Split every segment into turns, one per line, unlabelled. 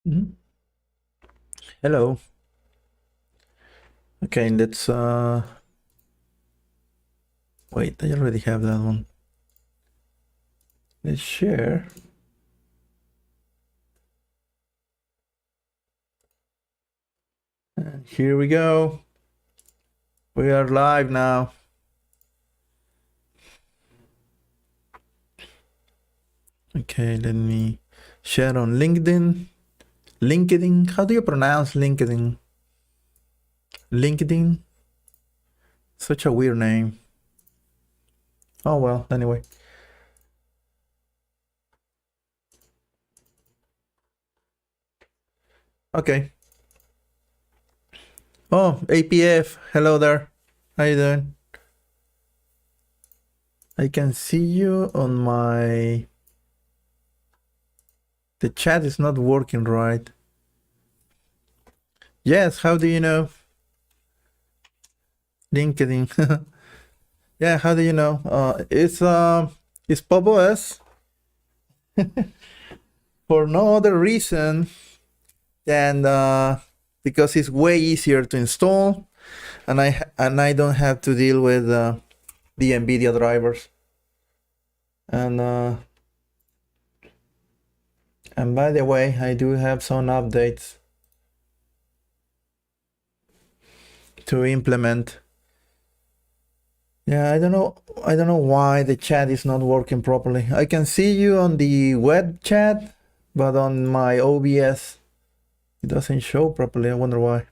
Mhm. Hello. Okay, let's wait, I already have that one. Let's share. And here we go. We are live now. Okay, let me share on LinkedIn. LinkedIn, how do you pronounce LinkedIn? LinkedIn? Such a weird name. Oh well, anyway. Okay. Oh, APF, hello there. How you doing? I can see you on my... The chat is not working right. Yes, how do you know? LinkedIn. Yeah, how do you know? It's Popos for no other reason than because it's way easier to install, and I don't have to deal with the NVIDIA drivers. And by the way, I do have some updates to implement. Yeah, I don't know why the chat is not working properly. I can see you on the web chat, but on my OBS it doesn't show properly. I wonder why.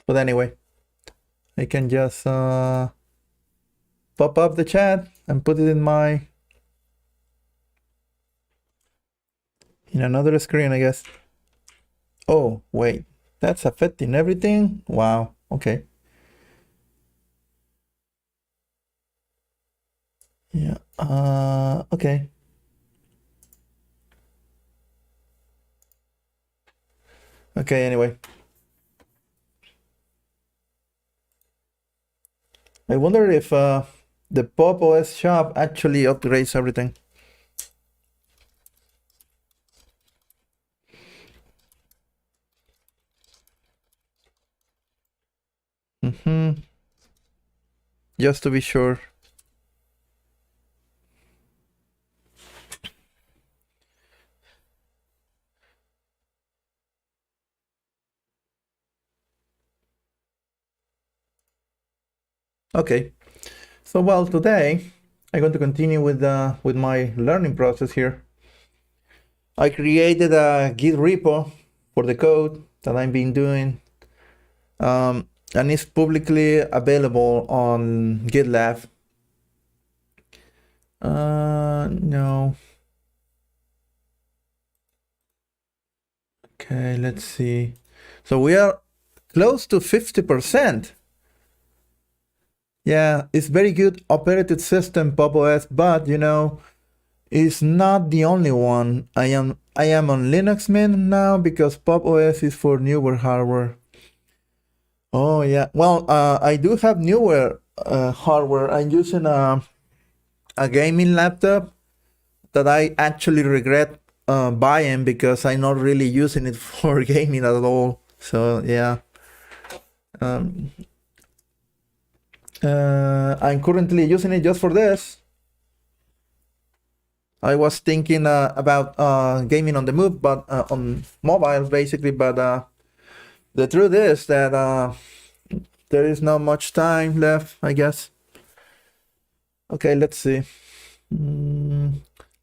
But anyway, I can just pop up the chat and put it in another screen, I guess. Oh, wait, that's affecting everything? Wow, okay. Yeah, okay. Okay, anyway. I wonder if the Popos shop actually upgrades everything. Just to be sure. Okay, so well, today I'm going to continue with my learning process here. I created a Git repo for the code that I've been doing, and it's publicly available on GitLab. No. Okay, let's see. So we are close to 50%. Yeah, it's very good operating system, Popos, but you know, it's not the only one. I am on Linux Mint now because Popos is for newer hardware. Oh yeah, well, I do have newer hardware. I'm using a gaming laptop that I actually regret buying because I'm not really using it for gaming at all. So yeah. I'm currently using it just for this. I was thinking about gaming on the move, but on mobile basically. But the truth is that there is not much time left, I guess. Okay, let's see.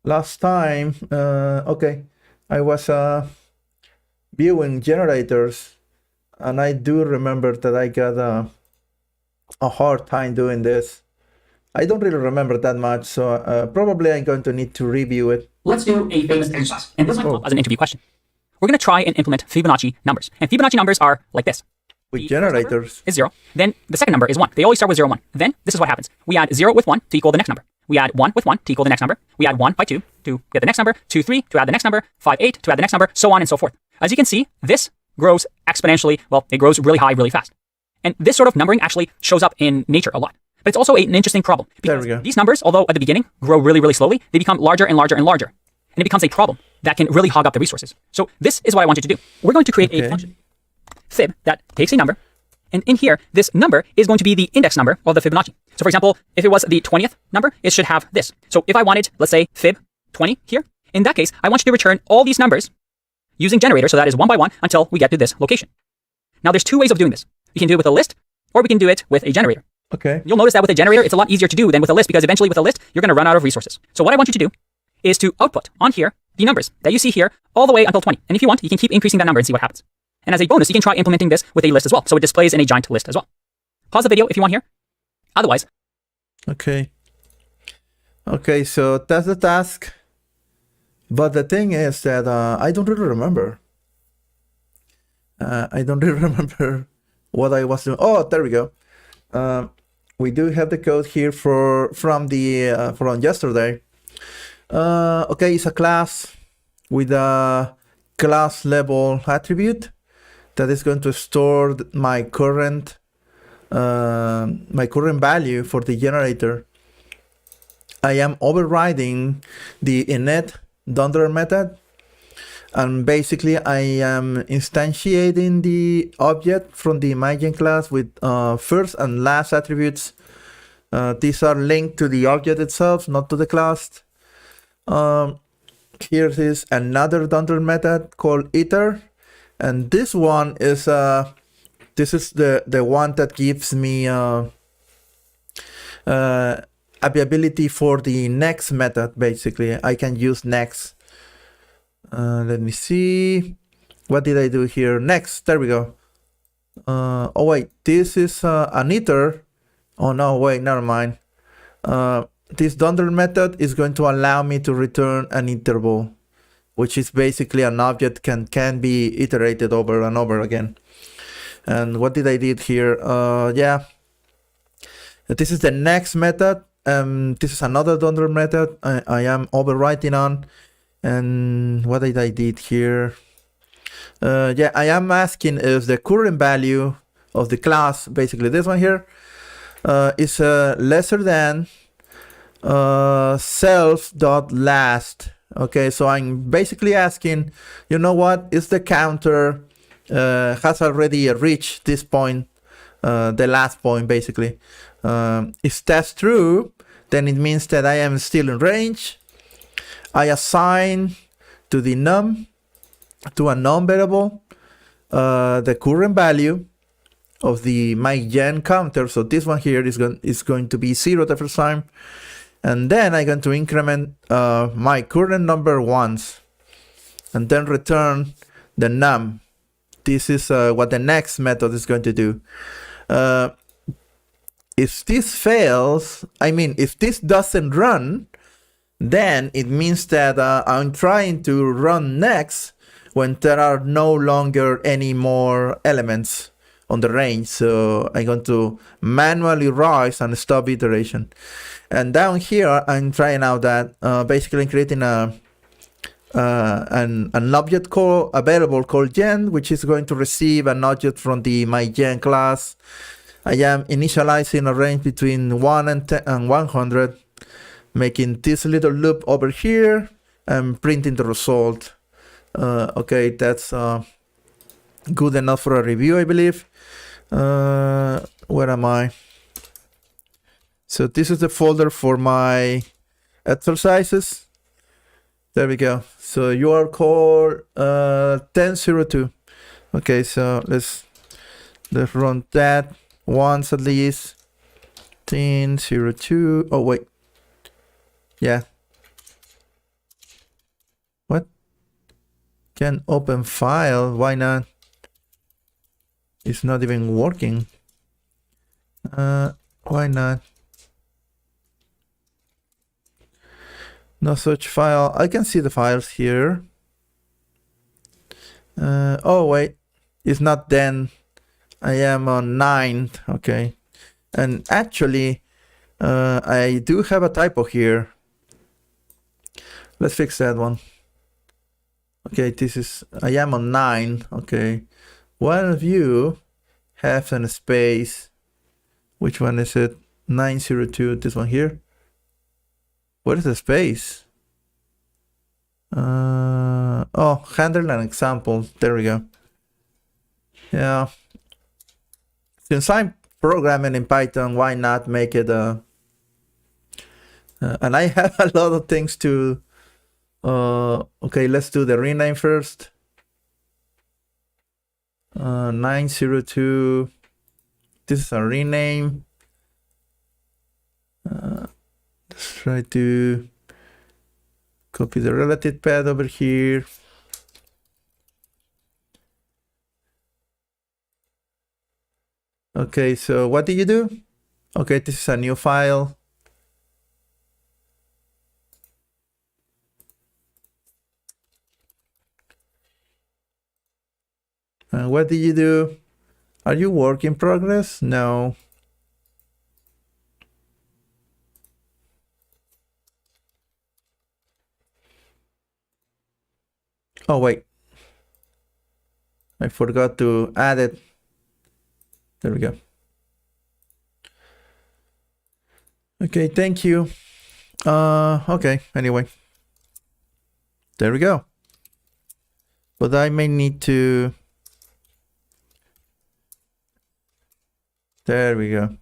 Last time, okay, I was viewing generators, and I do remember that I got a hard time doing this. I don't really remember that much, so probably I'm going to need to review it.
Let's do a famous exercise, and this might come up as an interview question. We're going to try and implement Fibonacci numbers, and Fibonacci numbers are like this.
With
The
generators.
is 0, then the second number is 1. They always start with 0, 1. Then this is what happens. We add 0 with 1 to equal the next number. We add 1 with 1 to equal the next number. We add 1 by 2 to get the next number, 2, 3 to add the next number, 5, 8 to add the next number, so on and so forth. As you can see, this grows exponentially. Well, it grows really high, really fast. And this sort of numbering actually shows up in nature a lot. But it's also an interesting problem. Because these numbers, although at the beginning grow really, really slowly, they become larger and larger and larger. and it becomes a problem that can really hog up the resources. So this is what I want you to do. We're going to create a function, fib, that takes a number, and in here, this number is going to be the index number of the Fibonacci. So for example, if it was the 20th number, it should have this. So if I wanted, let's say, fib 20 here, in that case, I want you to return all these numbers using generator, so that is one by one until we get to this location. Now there's two ways of doing this. We can do it with a list, or we can do it with a generator.
Okay.
You'll notice that with a generator, it's a lot easier to do than with a list, because eventually with a list, you're going to run out of resources. So what I want you to do is to output on here the numbers that you see here all the way until 20. And if you want, you can keep increasing that number and see what happens. And as a bonus, you can try implementing this with a list as well. So it displays in a giant list as well. Pause the video if you want here. Otherwise.
Okay. Okay, so that's the task. But the thing is that I don't really remember. I don't really remember what I was doing. Oh, there we go. We do have the code here from yesterday. Okay, it's a class with a class level attribute that is going to store my current value for the generator. I am overriding the init Donder method, and basically I am instantiating the object from the mygen class with first and last attributes. These are linked to the object itself, not to the class. Here is another Donder method called iter, and this one is the one that gives me availability for the next method. Basically, I can use next. Let me see. What did I do here? Next, there we go. Oh wait, this is an iter. Oh no, wait, never mind. This Donder method is going to allow me to return an interval, which is basically an object can be iterated over and over again. And what did I did here? Yeah, this is the next method. This is another Donder method I am overwriting on. And what did I did here? Yeah, I am asking if the current value of the class, basically this one here, is lesser than self.last. Okay, so I'm basically asking, you know what, is the counter has already reached this point, the last point basically. If that's true, then it means that I am still in range. I assign to the to a num variable the current value of the mygen counter. So this one here is going to be 0 the first time, and then I'm going to increment my current number once, and then return the num. This is what the next method is going to do. If this fails, I mean, if this doesn't run, then it means that I'm trying to run next when there are no longer any more elements on the range. So I'm going to manually rise and stop iteration. And down here, I'm trying out that basically creating an object called a variable called gen, which is going to receive an object from the mygen class. I am initializing a range between 1 and 10 and 100, making this little loop over here and printing the result. Okay, that's good enough for a review, I believe. Where am I? So this is the folder for my exercises. There we go. So you are called 1002. Okay, so let's run that once at least. 1002. Oh wait. Yeah. What? Can open file? Why not? It's not even working. Why not? No such file. I can see the files here. Oh wait, it's not then. I am on 9. Okay, and actually, I do have a typo here. Let's fix that one. Okay, this is, I am on 9. Okay, one of you have a space. Which one is it? 902. This one here. What is the space? Oh, handle an example. There we go. Yeah. Since I'm programming in Python, why not make it and I have a lot of things to okay, let's do the rename first. 902. This is a rename. Let's try to copy the relative path over here. Okay, so what do you do? Okay, this is a new file. And what do you do? Are you work in progress? No. Oh, wait. I forgot to add it. There we go. Okay, thank you. Okay, anyway. There we go. But I may need to... There we go.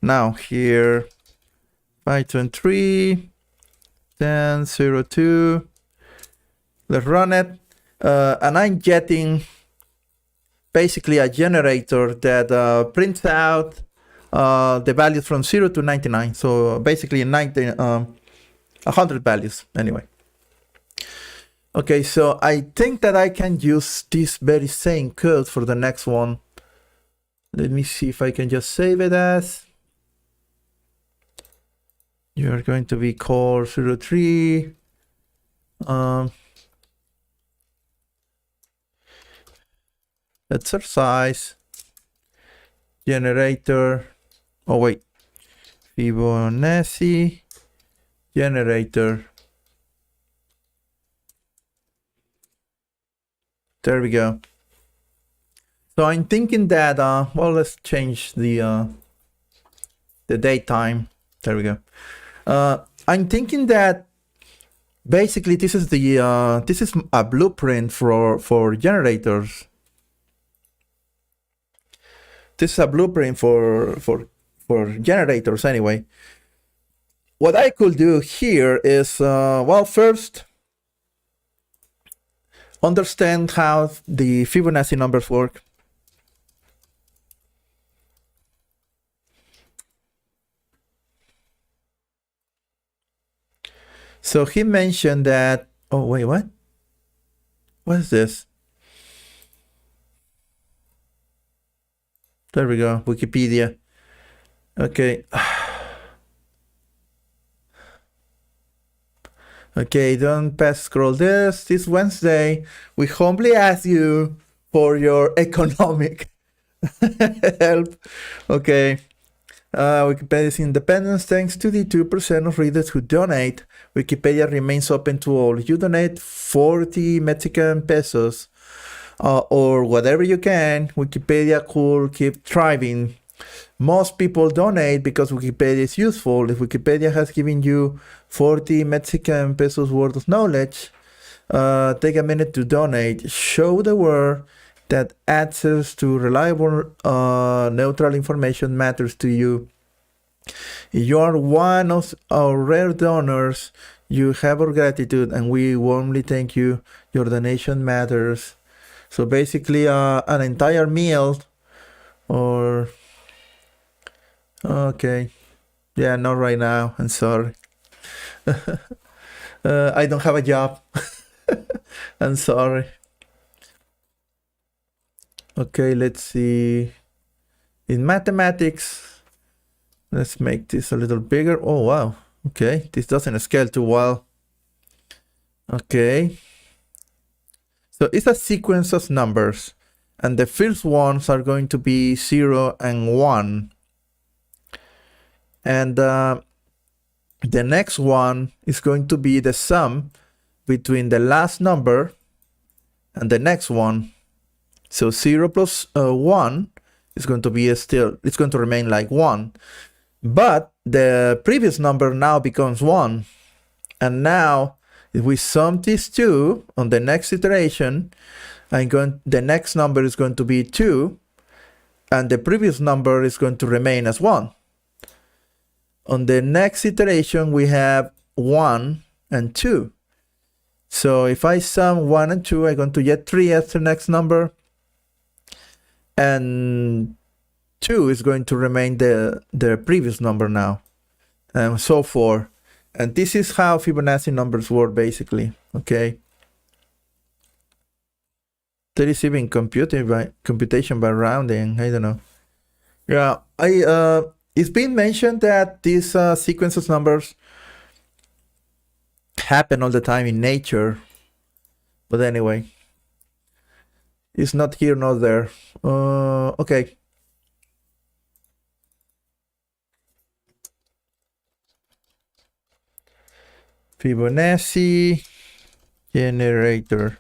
Now here, Python 3, 10.02. Let's run it. And I'm getting basically a generator that prints out the values from 0 to 99. So basically 100 values anyway. Okay, so I think that I can use this very same code for the next one. Let me see if I can just save it as. You're going to be core 03. Exercise generator. Oh wait, Fibonacci generator. There we go. So I'm thinking that well, let's change the date time. There we go. I'm thinking that basically this is the this is a blueprint for generators. This is a blueprint for generators anyway. What I could do here is well, first understand how the Fibonacci numbers work. So he mentioned that, oh wait, what? What is this? There we go, Wikipedia. Okay. Okay, don't pass scroll this. This Wednesday, we humbly ask you for your economic help. Okay. Wikipedia's independence, thanks to the 2% of readers who donate. Wikipedia remains open to all. You donate 40 Mexican pesos or whatever you can, Wikipedia could keep thriving. Most people donate because Wikipedia is useful. If Wikipedia has given you 40 Mexican pesos worth of knowledge, take a minute to donate. Show the world that access to reliable, neutral information matters to you. If you are one of our rare donors, you have our gratitude and we warmly thank you. Your donation matters. So basically an entire meal or... Okay. Yeah, not right now. I'm sorry. I don't have a job. I'm sorry. Okay, let's see. In mathematics, let's make this a little bigger. Oh, wow. Okay, this doesn't scale too well. Okay. So it's a sequence of numbers, and the first ones are going to be 0 and 1. And the next one is going to be the sum between the last number and the next one. So 0 plus 1 is going to be it's going to remain like 1. But the previous number now becomes 1. And now If we sum these two on the next iteration, the next number is going to be 2, and the previous number is going to remain as 1. On the next iteration, we have 1 and 2. So if I sum 1 and 2, I'm going to get 3 as the next number. And 2 is going to remain the previous number now. And so forth. And this is how Fibonacci numbers work, basically. Okay. There is even computation by rounding. I don't know. Yeah, it's been mentioned that these sequence of numbers happen all the time in nature. But anyway, it's not here, not there. Okay. Fibonacci Generator.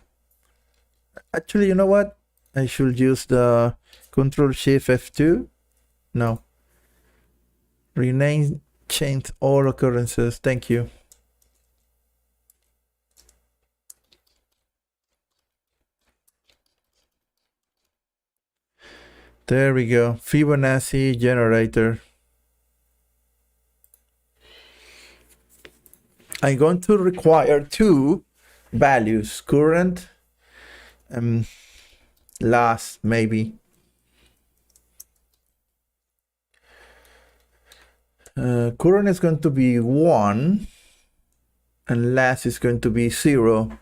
Actually, you know what? I should use the Control-Shift F2. No. Rename, change all occurrences. Thank you. There we go. Fibonacci Generator. I'm going to require 2 values, current and last, maybe. Current is going to be 1 and last is going to be 0.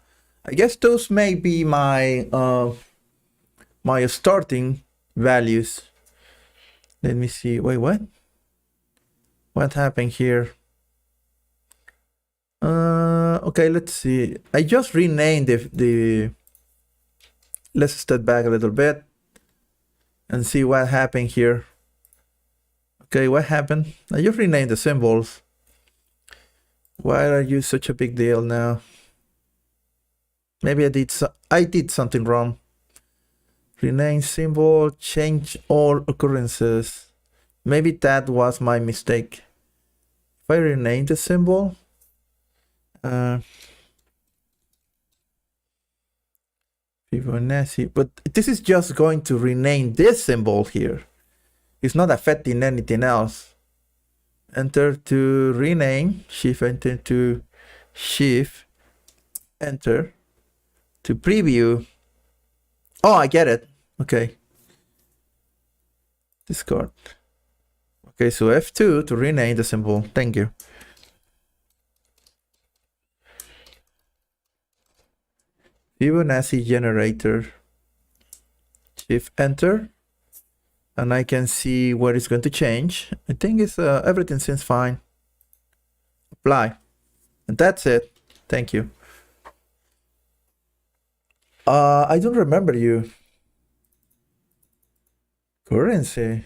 I guess those may be my my starting values. Let me see. Wait, what happened here? Okay, let's see. I just renamed the let's step back a little bit and see what happened here. Okay, what happened? I just renamed the symbols. Why are you such a big deal now? Maybe I did something wrong. Rename symbol, change all occurrences. Maybe that was my mistake. If I rename the symbol, Fibonacci, but this is just going to rename this symbol here. It's not affecting anything else. Enter to rename, shift enter to shift enter to preview. Oh, I get it. Okay. Discard. Okay, so F2 to rename the symbol. Thank you. Fibonacci Generator. Shift enter. And I can see what it's going to change. I think it's everything seems fine. Apply. And that's it. Thank you. I don't remember you. Currency.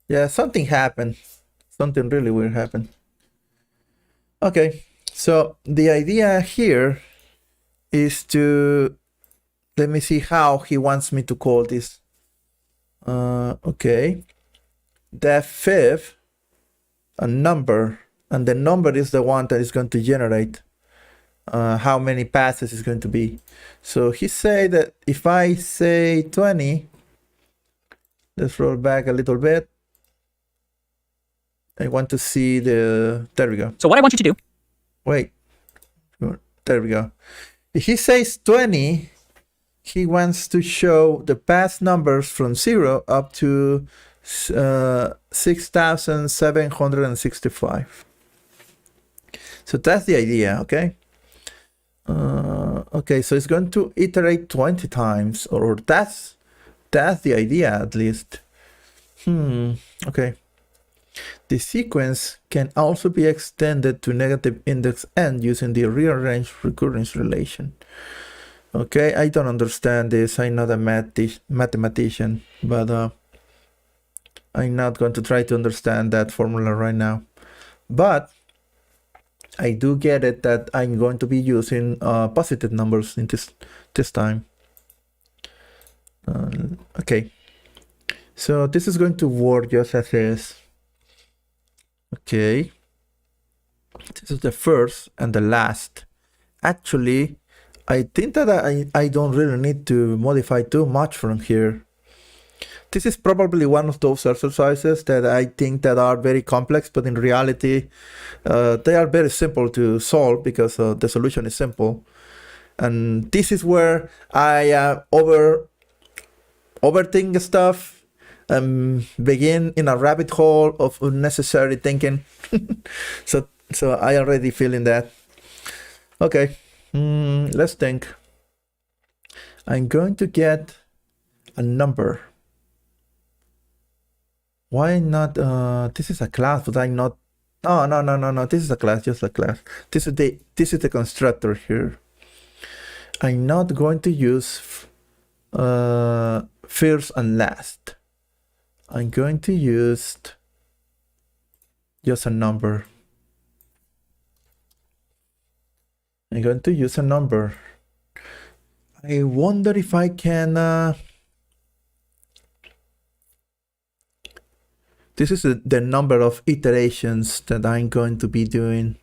Yeah, something happened. Something really weird happened. Okay, so the idea here is to, let me see how he wants me to call this. Okay, the fifth, a number, and the number is the one that is going to generate how many passes is going to be. So he said that if I say 20, let's roll back a little bit. I want to see the, there we go.
So what I want you to do.
Wait, there we go. If he says 20, he wants to show the past numbers from 0 up to 6,765. So that's the idea, okay? Okay, so it's going to iterate 20 times, or that's the idea at least. Okay. The sequence can also be extended to negative index n using the rearranged recurrence relation. Okay, I don't understand this. I'm not a mathematician, but I'm not going to try to understand that formula right now. But I do get it that I'm going to be using positive numbers in this time. Okay, so this is going to work just as is. Okay, this is the first and the last, actually, I think that I don't really need to modify too much from here. This is probably one of those exercises that I think that are very complex, but in reality, they are very simple to solve because the solution is simple. And this is where I overthink stuff and begin in a rabbit hole of unnecessary thinking. so I already feeling that. Okay, let's think. I'm going to get a number. Why not? This is a class, but I'm not. No. This is a class, just a class. This is the constructor here. I'm not going to use first and last. I'm going to use just a number. I'm going to use a number. I wonder if I can. This is the number of iterations that I'm going to be doing.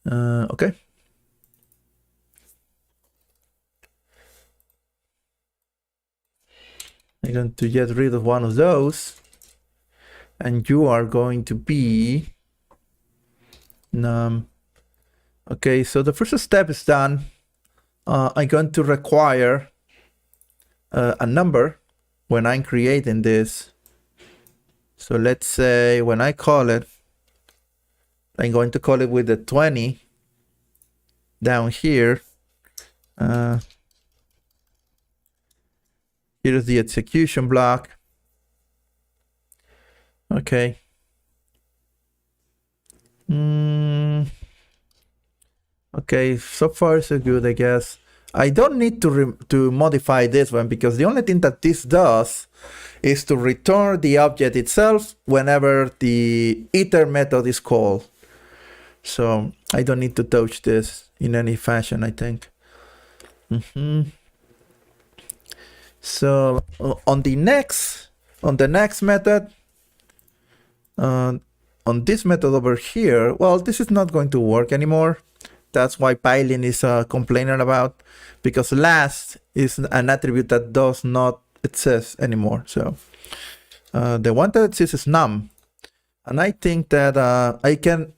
Okay. I'm going to get rid of one of those. And you are going to be num. Okay, so the first step is done. I'm going to require a number when I'm creating this. So let's say when I call it, I'm going to call it with the 20 down here. Here's the execution block. Okay. Okay, so far so good, I guess. I don't need to modify this one because the only thing that this does is to return the object itself whenever the iter method is called. So I don't need to touch this in any fashion, I think. So on the next method, on this method over here, well, this is not going to work anymore. That's why Pylon is complaining about, because last is an attribute that does not exist anymore. So the one that exists is num. And I think that I can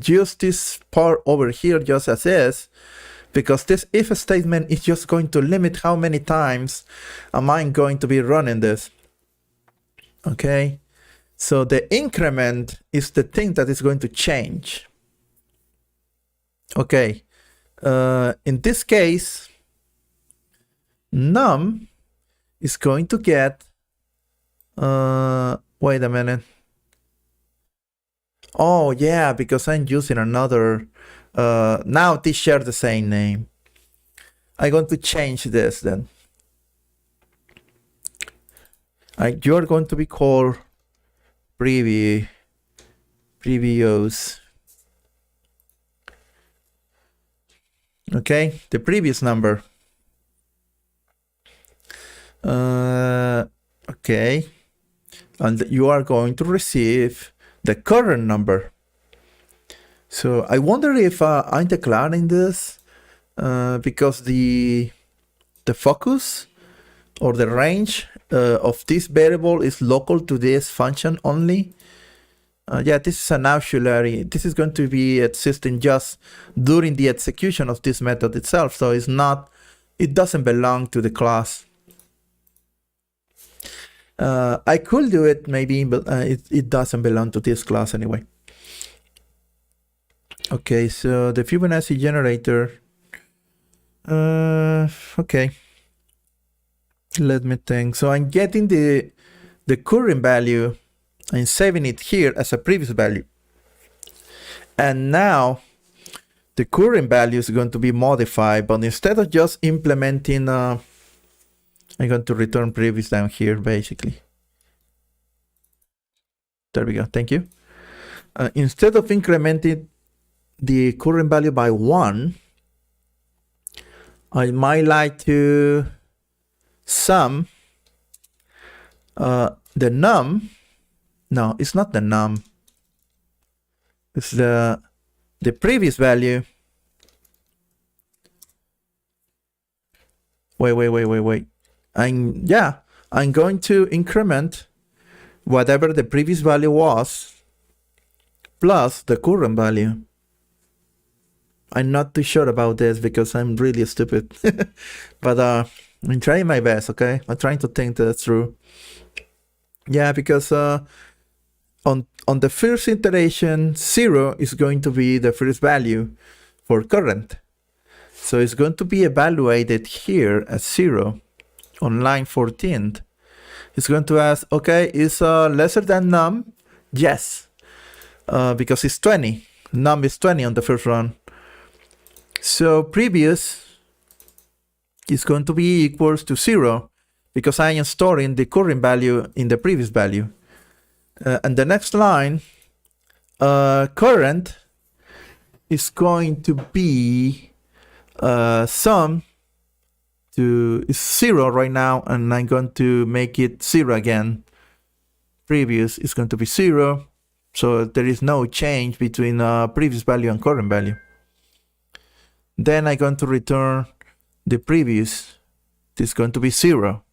use this part over here just as is, because this if statement is just going to limit how many times am I going to be running this. Okay, so the increment is the thing that is going to change. Okay, in this case, num is going to get, wait a minute. Oh yeah, because I'm using another, now these share the same name. I'm going to change this then. You are going to be called previous. Okay, the previous number. Okay, and you are going to receive the current number. So I wonder if I'm declaring this because the focus or the range of this variable is local to this function only. Yeah, this is an auxiliary. This is going to be existing just during the execution of this method itself. So it's not, it doesn't belong to the class. I could do it maybe, but it doesn't belong to this class anyway. Okay, so the Fibonacci generator. Okay. Let me think. So I'm getting the current value. I'm saving it here as a previous value. And now the current value is going to be modified, but instead of just implementing, I'm going to return previous down here, basically. There we go. Thank you. Instead of incrementing the current value by 1, I might like to sum the num. No, it's not the num. It's the previous value Wait. I'm going to increment whatever the previous value was plus the current value. I'm not too sure about this because I'm really stupid. But I'm trying my best, okay? I'm trying to think that through. Yeah, because on the first iteration, 0 is going to be the first value for current. So it's going to be evaluated here as 0 on line 14. It's going to ask, okay, is lesser than num? Yes, because it's 20. Num is 20 on the first run. So previous is going to be equals to 0 because I am storing the current value in the previous value. And the next line, current is going to be sum to is 0 right now, and I'm going to make it 0 again. Previous is going to be 0, so there is no change between previous value and current value. Then I'm going to return the previous. This is going to be 0.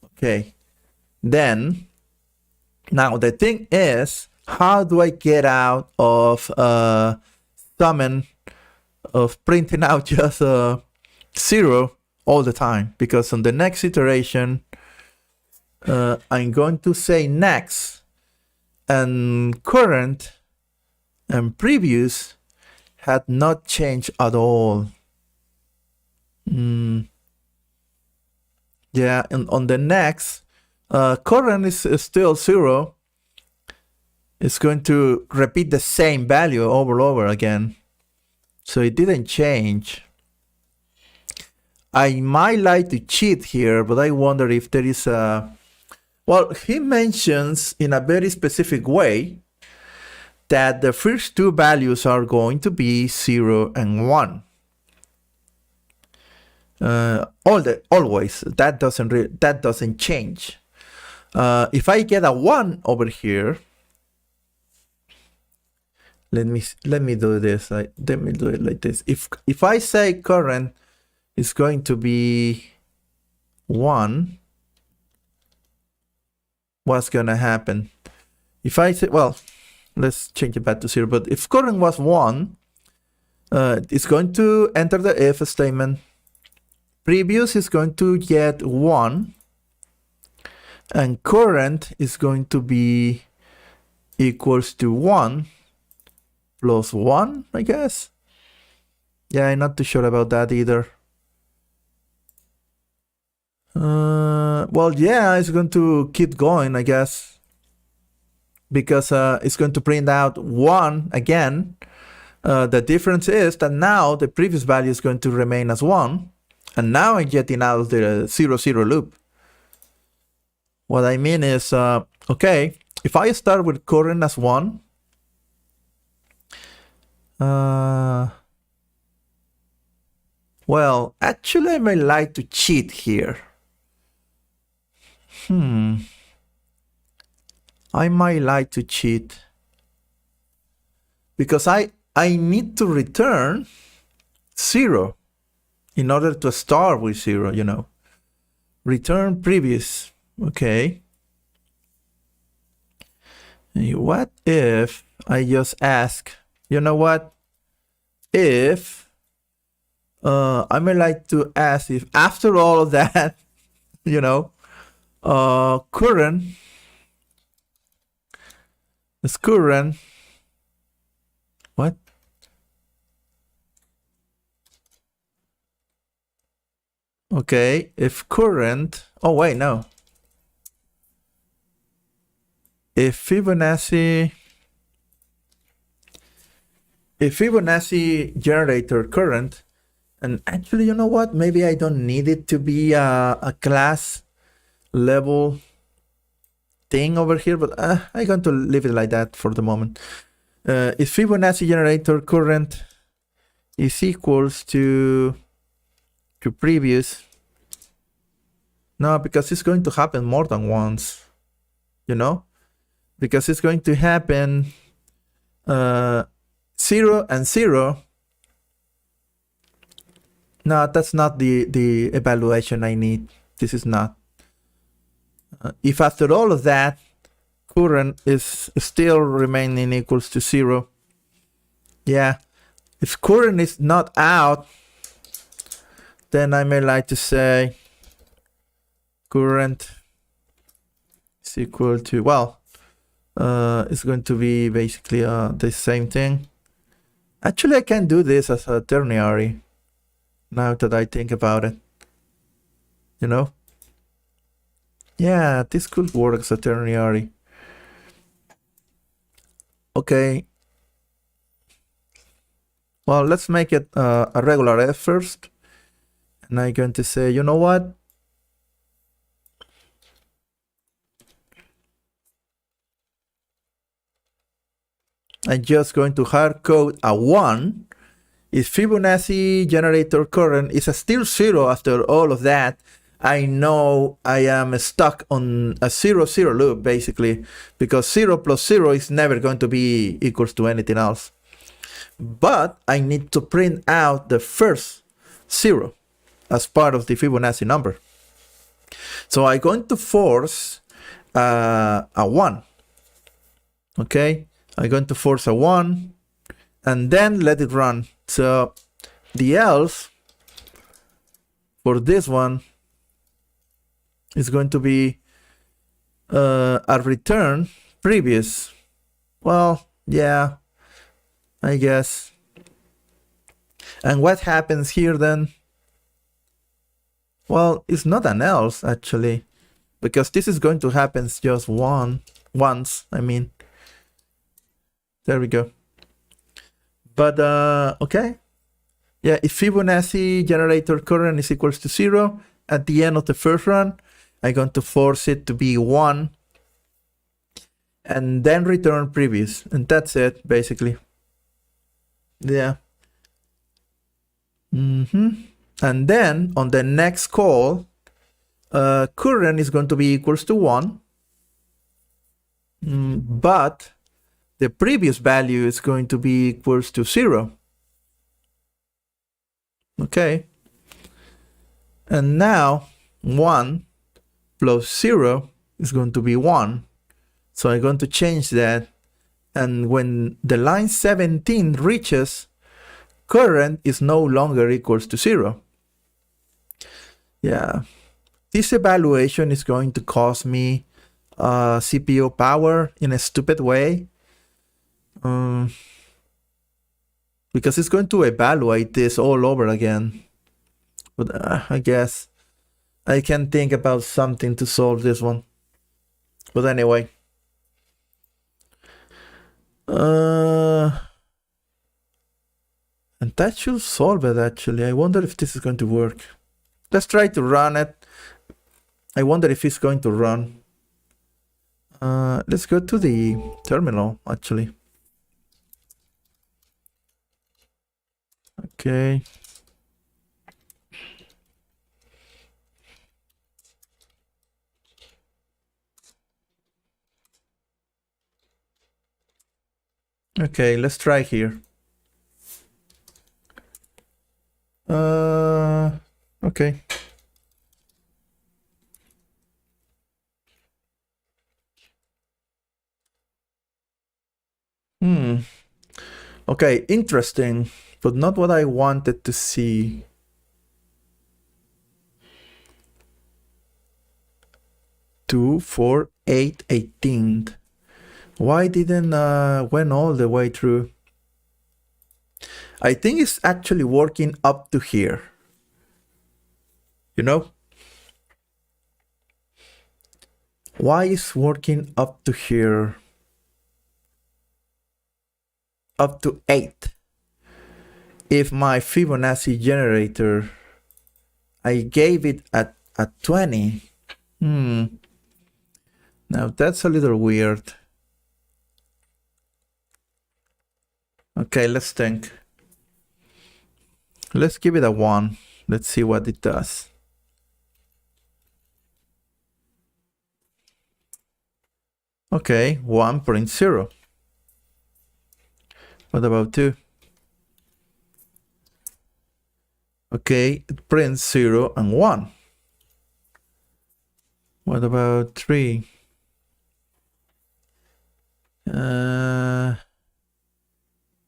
Okay. Then, now the thing is, how do I get out of summon, of printing out just 0 all the time? Because on the next iteration, I'm going to say next, and current and previous had not changed at all. Yeah, and on the next, current is still 0. It's going to repeat the same value over and over again. So it didn't change. I might like to cheat here, but I wonder if there is a... Well, he mentions in a very specific way that the first two values are going to be 0 and 1. Always. That doesn't change. If I get a 1 over here, let me do this. Let me do it like this. If I say current is going to be 1, what's gonna happen? If I say, well, let's change it back to 0. But if current was 1, it's going to enter the if statement. Previous is going to get 1. And current is going to be equals to 1 plus 1, I guess. Yeah, I'm not too sure about that either. Well, yeah, it's going to keep going, I guess. Because it's going to print out 1 again. The difference is that now the previous value is going to remain as 1. And now I'm getting out of the 0, 0 loop. What I mean is, okay, if I start with current as 1, well, actually I might like to cheat here. I might like to cheat. Because I need to return 0 in order to start with 0, you know. Return previous. Okay. What if I just ask, you know what? If I may like to ask if after all of that, you know, current is current. What? Okay, if current, oh wait, no. If Fibonacci generator current, and actually, you know what? Maybe I don't need it to be a class level thing over here, but I'm going to leave it like that for the moment. If Fibonacci generator current is equals to previous, no, because it's going to happen more than once, you know, because it's going to happen 0 and 0. No, that's not the evaluation I need. This is not. If after all of that, current is still remaining equals to 0, yeah. If current is not out, then I may like to say current is equal to, well, it's going to be basically the same thing. Actually, I can do this as a ternary, now that I think about it. You know? Yeah, this could work as a ternary. Okay. Well, let's make it a regular f first. And I'm going to say, you know what? I'm just going to hard code a 1. If Fibonacci generator current is still 0 after all of that, I know I am stuck on a 0-0 loop, basically, because 0 plus 0 is never going to be equals to anything else. But I need to print out the first 0 as part of the Fibonacci number. So I'm going to force a 1. Okay, I'm going to force a 1 and then let it run. So the else for this one is going to be a return previous. Well, yeah, I guess. And what happens here then? Well, it's not an else actually, because this is going to happen just once. I mean, there we go. But okay, yeah. If Fibonacci generator current is equals to 0 at the end of the first run, I'm going to force it to be 1, and then return previous, and that's it basically. Yeah. And then on the next call, current is going to be equals to 1, but the previous value is going to be equals to 0. Okay. And now 1 plus 0 is going to be 1. So I'm going to change that. And when the line 17 reaches, current is no longer equals to 0. Yeah. This evaluation is going to cost me CPU power in a stupid way. Because it's going to evaluate this all over again. But I guess I can think about something to solve this one. But anyway. And that should solve it actually. I wonder if this is going to work. Let's try to run it. I wonder if it's going to run. Let's go to the terminal actually. Okay. Okay, let's try here. Okay. Okay, interesting, but not what I wanted to see. Two, 4, 8, 18. Why didn't went all the way through? I think it's actually working up to here. You know? Why is working up to here? Up to 8. If my Fibonacci generator, I gave it at 20. Now that's a little weird. Okay, let's think. Let's give it a 1. Let's see what it does. Okay, 1.0. What about 2? Okay, it prints 0 and 1. What about 3?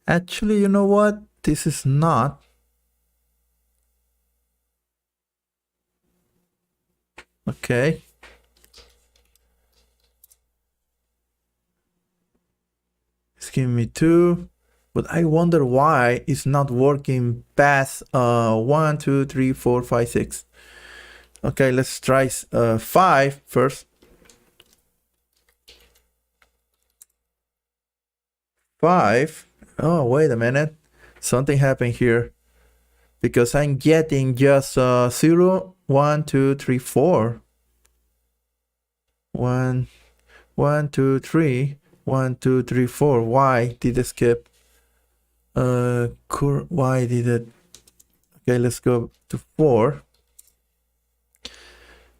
Actually, you know what? This is not. Okay. It's giving me 2. But I wonder why it's not working past 1, 2, 3, 4, 5, 6. Okay, let's try 5 first. 5. Oh, wait a minute. Something happened here. Because I'm getting just 0, 1, 2, 3, 4. 1, 1, 2, 3. 1, 2, 3, 4. Why did it skip? Why did it? Okay, let's go to 4.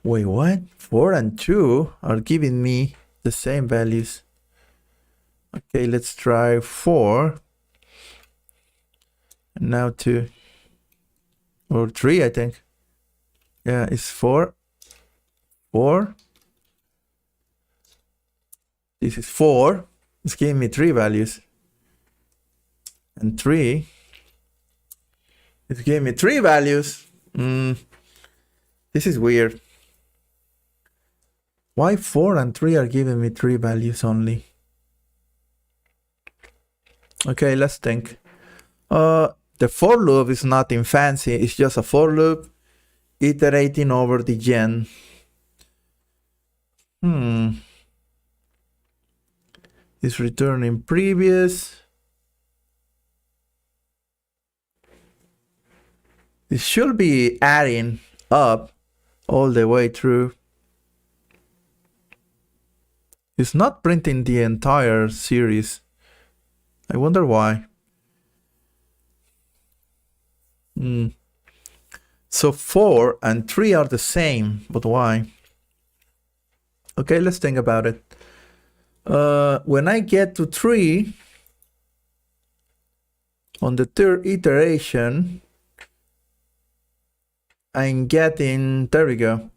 Wait, what? 4 and 2 are giving me the same values. Okay, let's try 4. And now 2. Or 3, I think. Yeah, it's 4. 4. This is 4. It's giving me 3 values. And 3. It's giving me 3 values. This is weird. Why 4 and 3 are giving me 3 values only? Okay, let's think. The for loop is nothing fancy. It's just a for loop iterating over the gen. It's returning previous. It should be adding up all the way through. It's not printing the entire series. I wonder why. So 4 and 3 are the same, but why? Okay, let's think about it. When I get to 3, on the third iteration, I'm getting, there we go.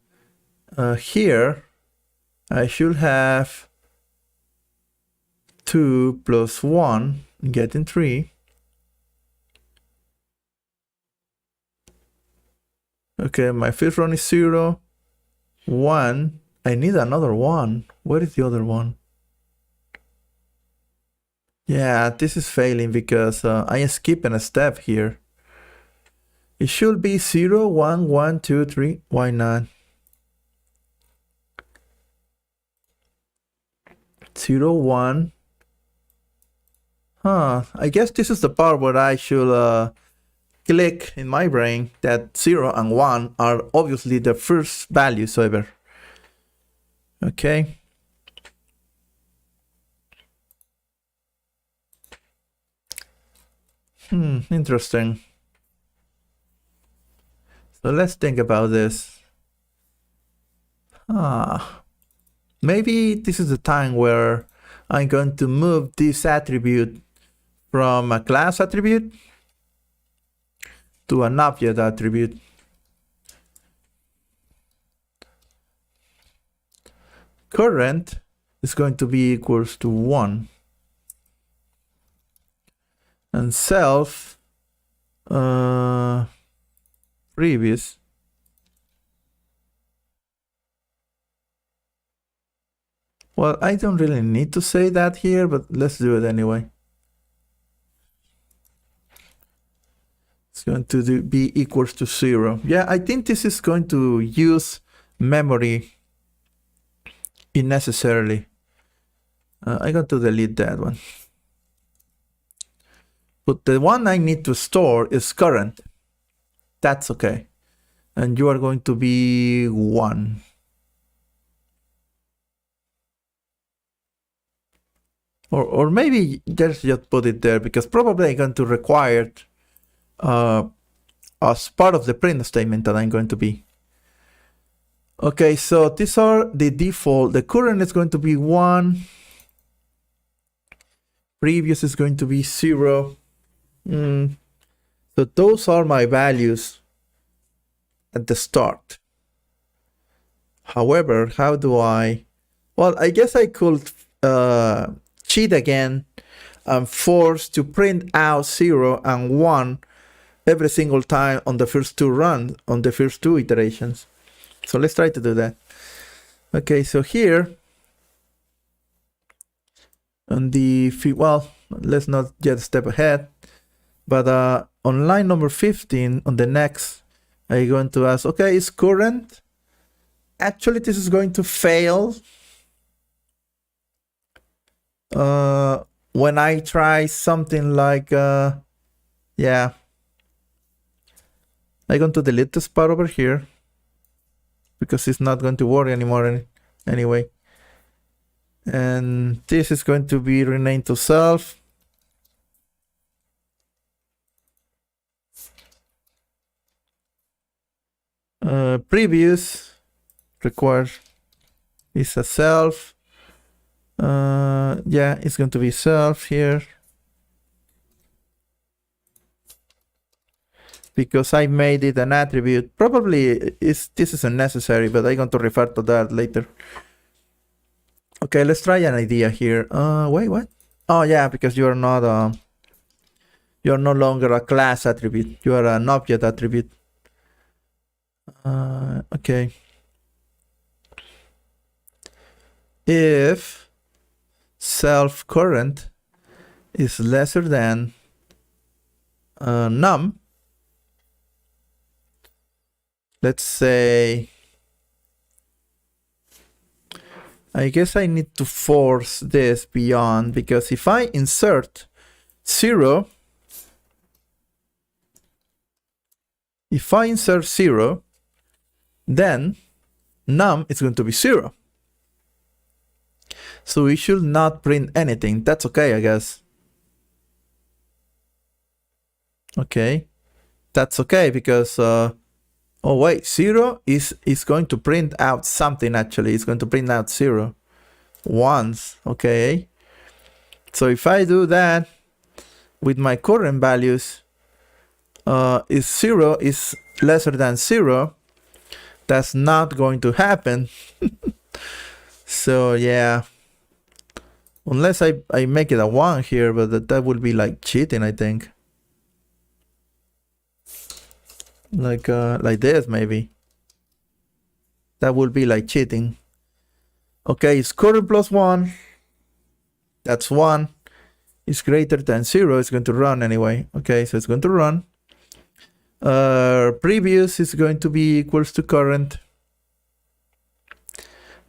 Here, I should have 2 plus 1, getting 3. Okay, my first run is 0, 1. I need another 1. Where is the other one? Yeah, this is failing because I am skipping a step here. It should be 0, 1, 1, 2, 3. Why not? 0, 1. I guess this is the part where I should click in my brain that 0 and 1 are obviously the first values ever. Okay. Interesting. So let's think about this. Maybe this is the time where I'm going to move this attribute from a class attribute to an object attribute. Current is going to be equals to 1. And self previous well, I don't really need to say that here, but let's do it anyway. It's going to be equals to 0. Yeah, I think this is going to use memory unnecessarily. I got to delete that one. But the one I need to store is current. That's okay. And you are going to be 1. Or maybe just put it there, because probably I'm going to require it as part of the print statement that I'm going to be. Okay, so these are the default. The current is going to be 1. Previous is going to be 0. So those are my values at the start. However, how do I? Well, I guess I could cheat again and force to print out 0 and 1 every single time on the first two runs, on the first two iterations. So let's try to do that. Okay, so here on the, well, let's not get a step ahead, but on line number 15 on the next, I'm going to ask, okay, is current? Actually, this is going to fail when I try something like, yeah, I'm going to delete this part over here because it's not going to work anymore anyway. And this is going to be renamed to self. Previous requires is a self. Yeah, it's going to be self here because I made it an attribute. Probably this is unnecessary, but I'm going to refer to that later. Okay, let's try an idea here. Wait, what? Oh yeah, because you're not you're no longer a class attribute. You are an object attribute. Okay. If self current is lesser than num, let's say, I guess I need to force this beyond, because if I insert 0, then num is going to be 0. So we should not print anything. That's okay, I guess. Okay. That's okay because, oh wait, 0 is going to print out something actually. It's going to print out 0 once, okay. So if I do that with my current values, if 0 is lesser than 0, that's not going to happen. So yeah. Unless I make it a 1 here, but that would be like cheating, I think. Like this, maybe. That would be like cheating. Okay, it's current plus 1. That's 1. It's greater than 0. It's going to run anyway. Okay, so it's going to run. Previous is going to be equals to current.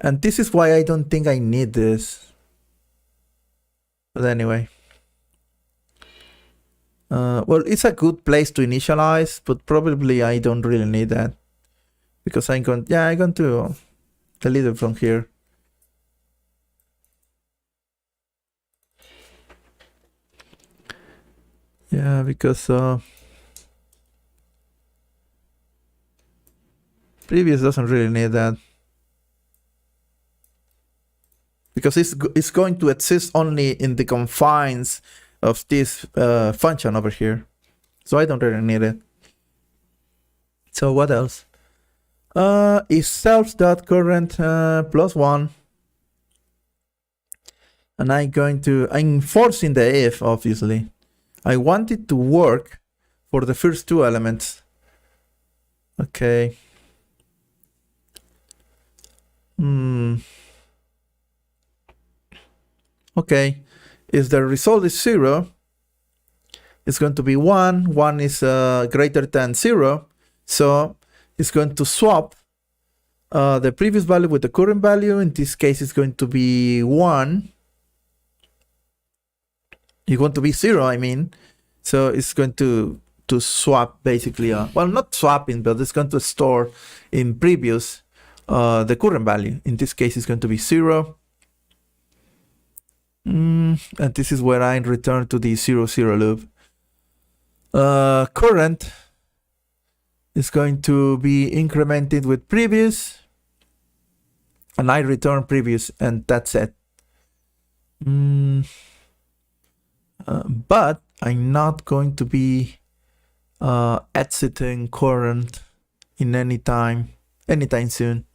And this is why I don't think I need this. But anyway, well, it's a good place to initialize, but probably I don't really need that because I'm going to delete it from here. Yeah, because previous doesn't really need that. Because it's going to exist only in the confines of this function over here. So I don't really need it. So what else? Is self.current plus 1. And I'm forcing the if, obviously. I want it to work for the first two elements. Okay. Okay, if the result is 0, it's going to be 1. 1 is greater than 0. So it's going to swap the previous value with the current value. In this case, it's going to be 1. It's going to be 0, I mean. So it's going to swap basically. Well, not swapping, but it's going to store in previous the current value. In this case, it's going to be 0. And this is where I return to the 0, 0 loop. Current is going to be incremented with previous, and I return previous, and that's it. But I'm not going to be exiting current in anytime soon.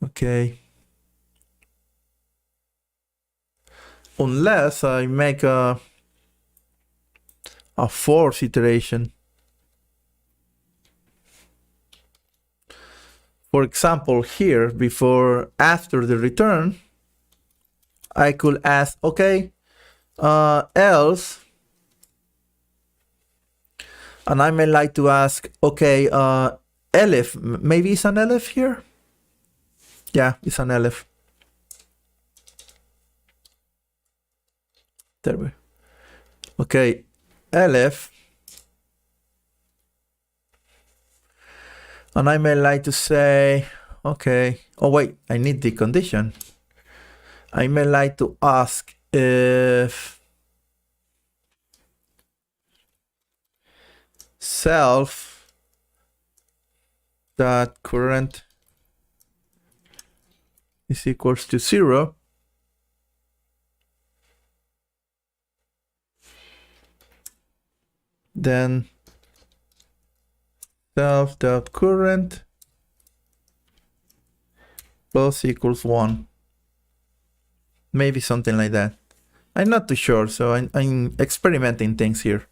Okay. Unless I make a fourth iteration. For example, here, after the return, I could ask, okay, else, and I may like to ask, okay, elif, maybe it's an elif here? Yeah, it's an elif. There we go. Okay, elif, and I may like to say, okay, oh wait, I need the condition. I may like to ask if self that current is equals to 0, then self dot current plus equals 1. Maybe something like that. I'm not too sure, so I'm experimenting things here.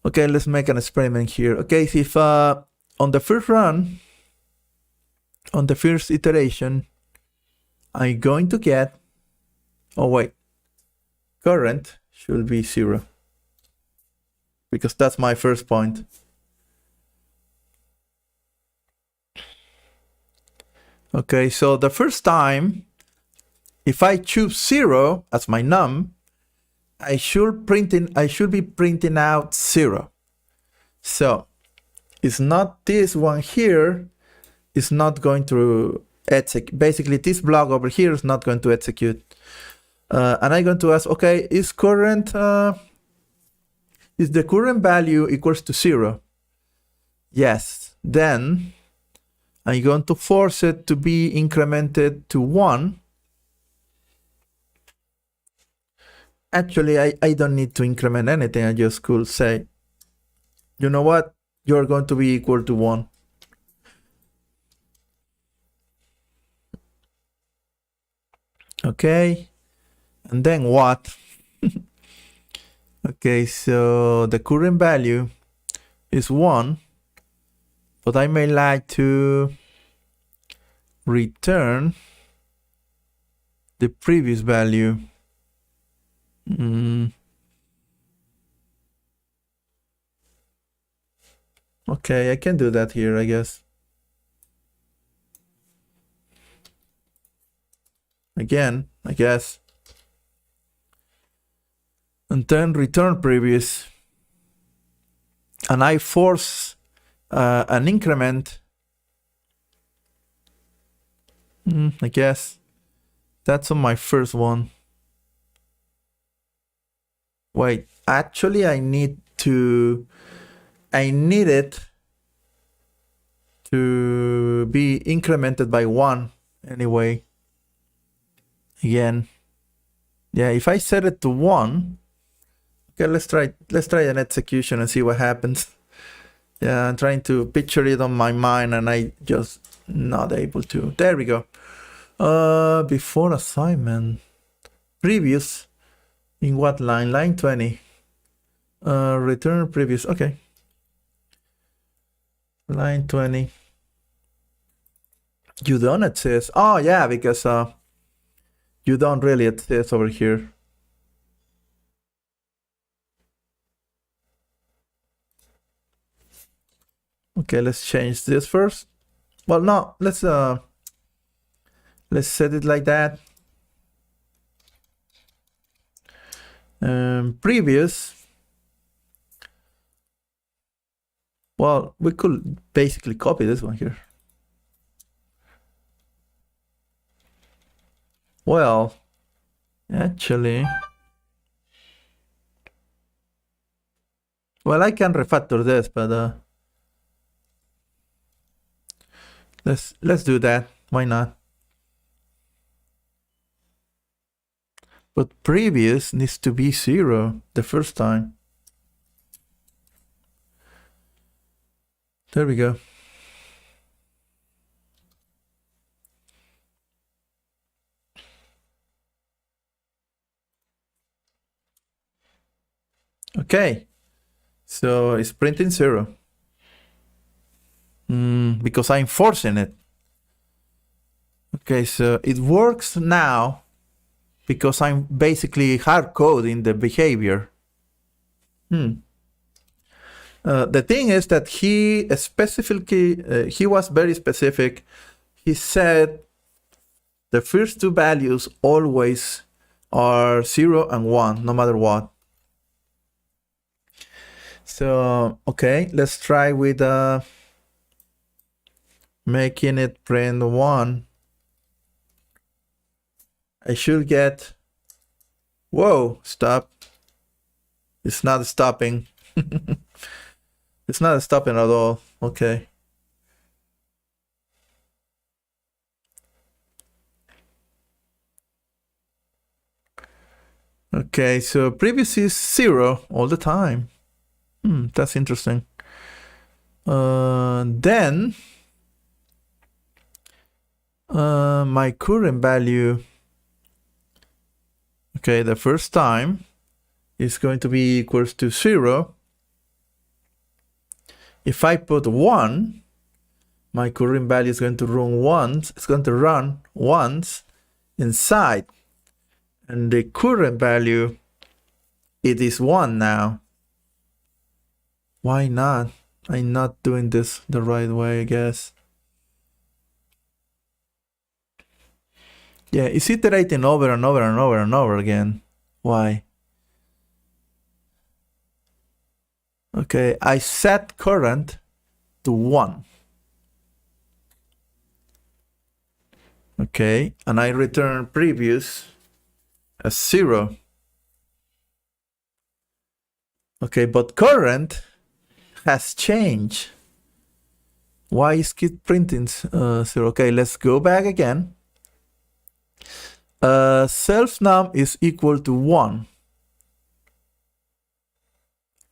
Okay, let's make an experiment here. Okay, so if on the first run, on the first iteration, I'm going to get, oh wait, current should be 0, because that's my first point. Okay, so the first time, if I choose 0 as my num, I should be printing out 0. So it's not this one here is not going to execute. Basically, this block over here is not going to execute. And I'm going to ask, okay, is the current value equals to 0? Yes. Then I'm going to force it to be incremented to 1. Actually, I don't need to increment anything. I just could say, you know what? You're going to be equal to 1. Okay. And then what? Okay, so the current value is 1, but I may like to return the previous value. Okay, I can do that here, I guess. Again, I guess. And then return previous. And I force an increment. I guess that's on my first one. Wait, actually I need it to be incremented by 1 anyway. Again, yeah, if I set it to 1, okay, let's try an execution and see what happens. Yeah, I'm trying to picture it on my mind and I just not able to. There we go. Before assignment, previous, in what line? Line 20. Return previous. Okay. Line 20. You don't exist. Oh yeah, because you don't really exist over here. Okay, let's change this first. Well, no, let's set it like that. Previous. Well, we could basically copy this one here. Well, actually, well, I can refactor this, but let's do that. Why not? But previous needs to be 0 the first time. There we go. Okay, so it's printing 0. Because I'm forcing it. Okay, so it works now because I'm basically hard coding the behavior. The thing is that he specifically, he was very specific. He said the first two values always are 0 and 1, no matter what. So, okay, let's try with making it print 1. I should get, whoa, stop. It's not stopping. It's not stopping at all. Okay. Okay, so previous is 0 all the time. That's interesting. Then my current value, okay, the first time is going to be equals to 0. If I put 1, my current value is going to run once. It's going to run once inside, and the current value, it is 1 now. Why not? I'm not doing this the right way, I guess. Yeah, it's iterating over and over and over and over again. Why? Okay, I set current to 1. Okay, and I return previous as 0. Okay, but current has changed. Why is it printing 0? Okay, let's go back again. Self num is equal to 1.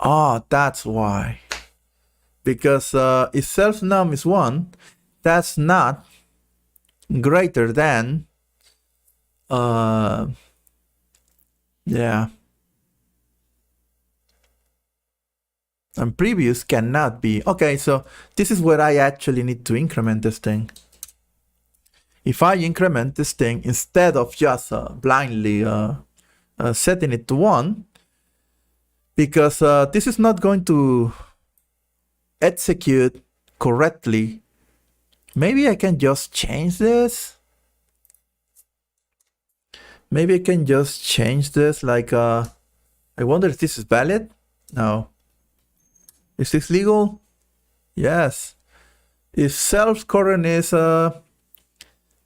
Ah, that's why. Because if self num is 1, that's not greater than yeah, and previous cannot be. Okay, so this is where I actually need to increment this thing. If I increment this thing instead of just blindly setting it to 1, because this is not going to execute correctly. Maybe I can just change this. Maybe I can just change this, like, I wonder if this is valid? No. Is this legal? Yes. If self current is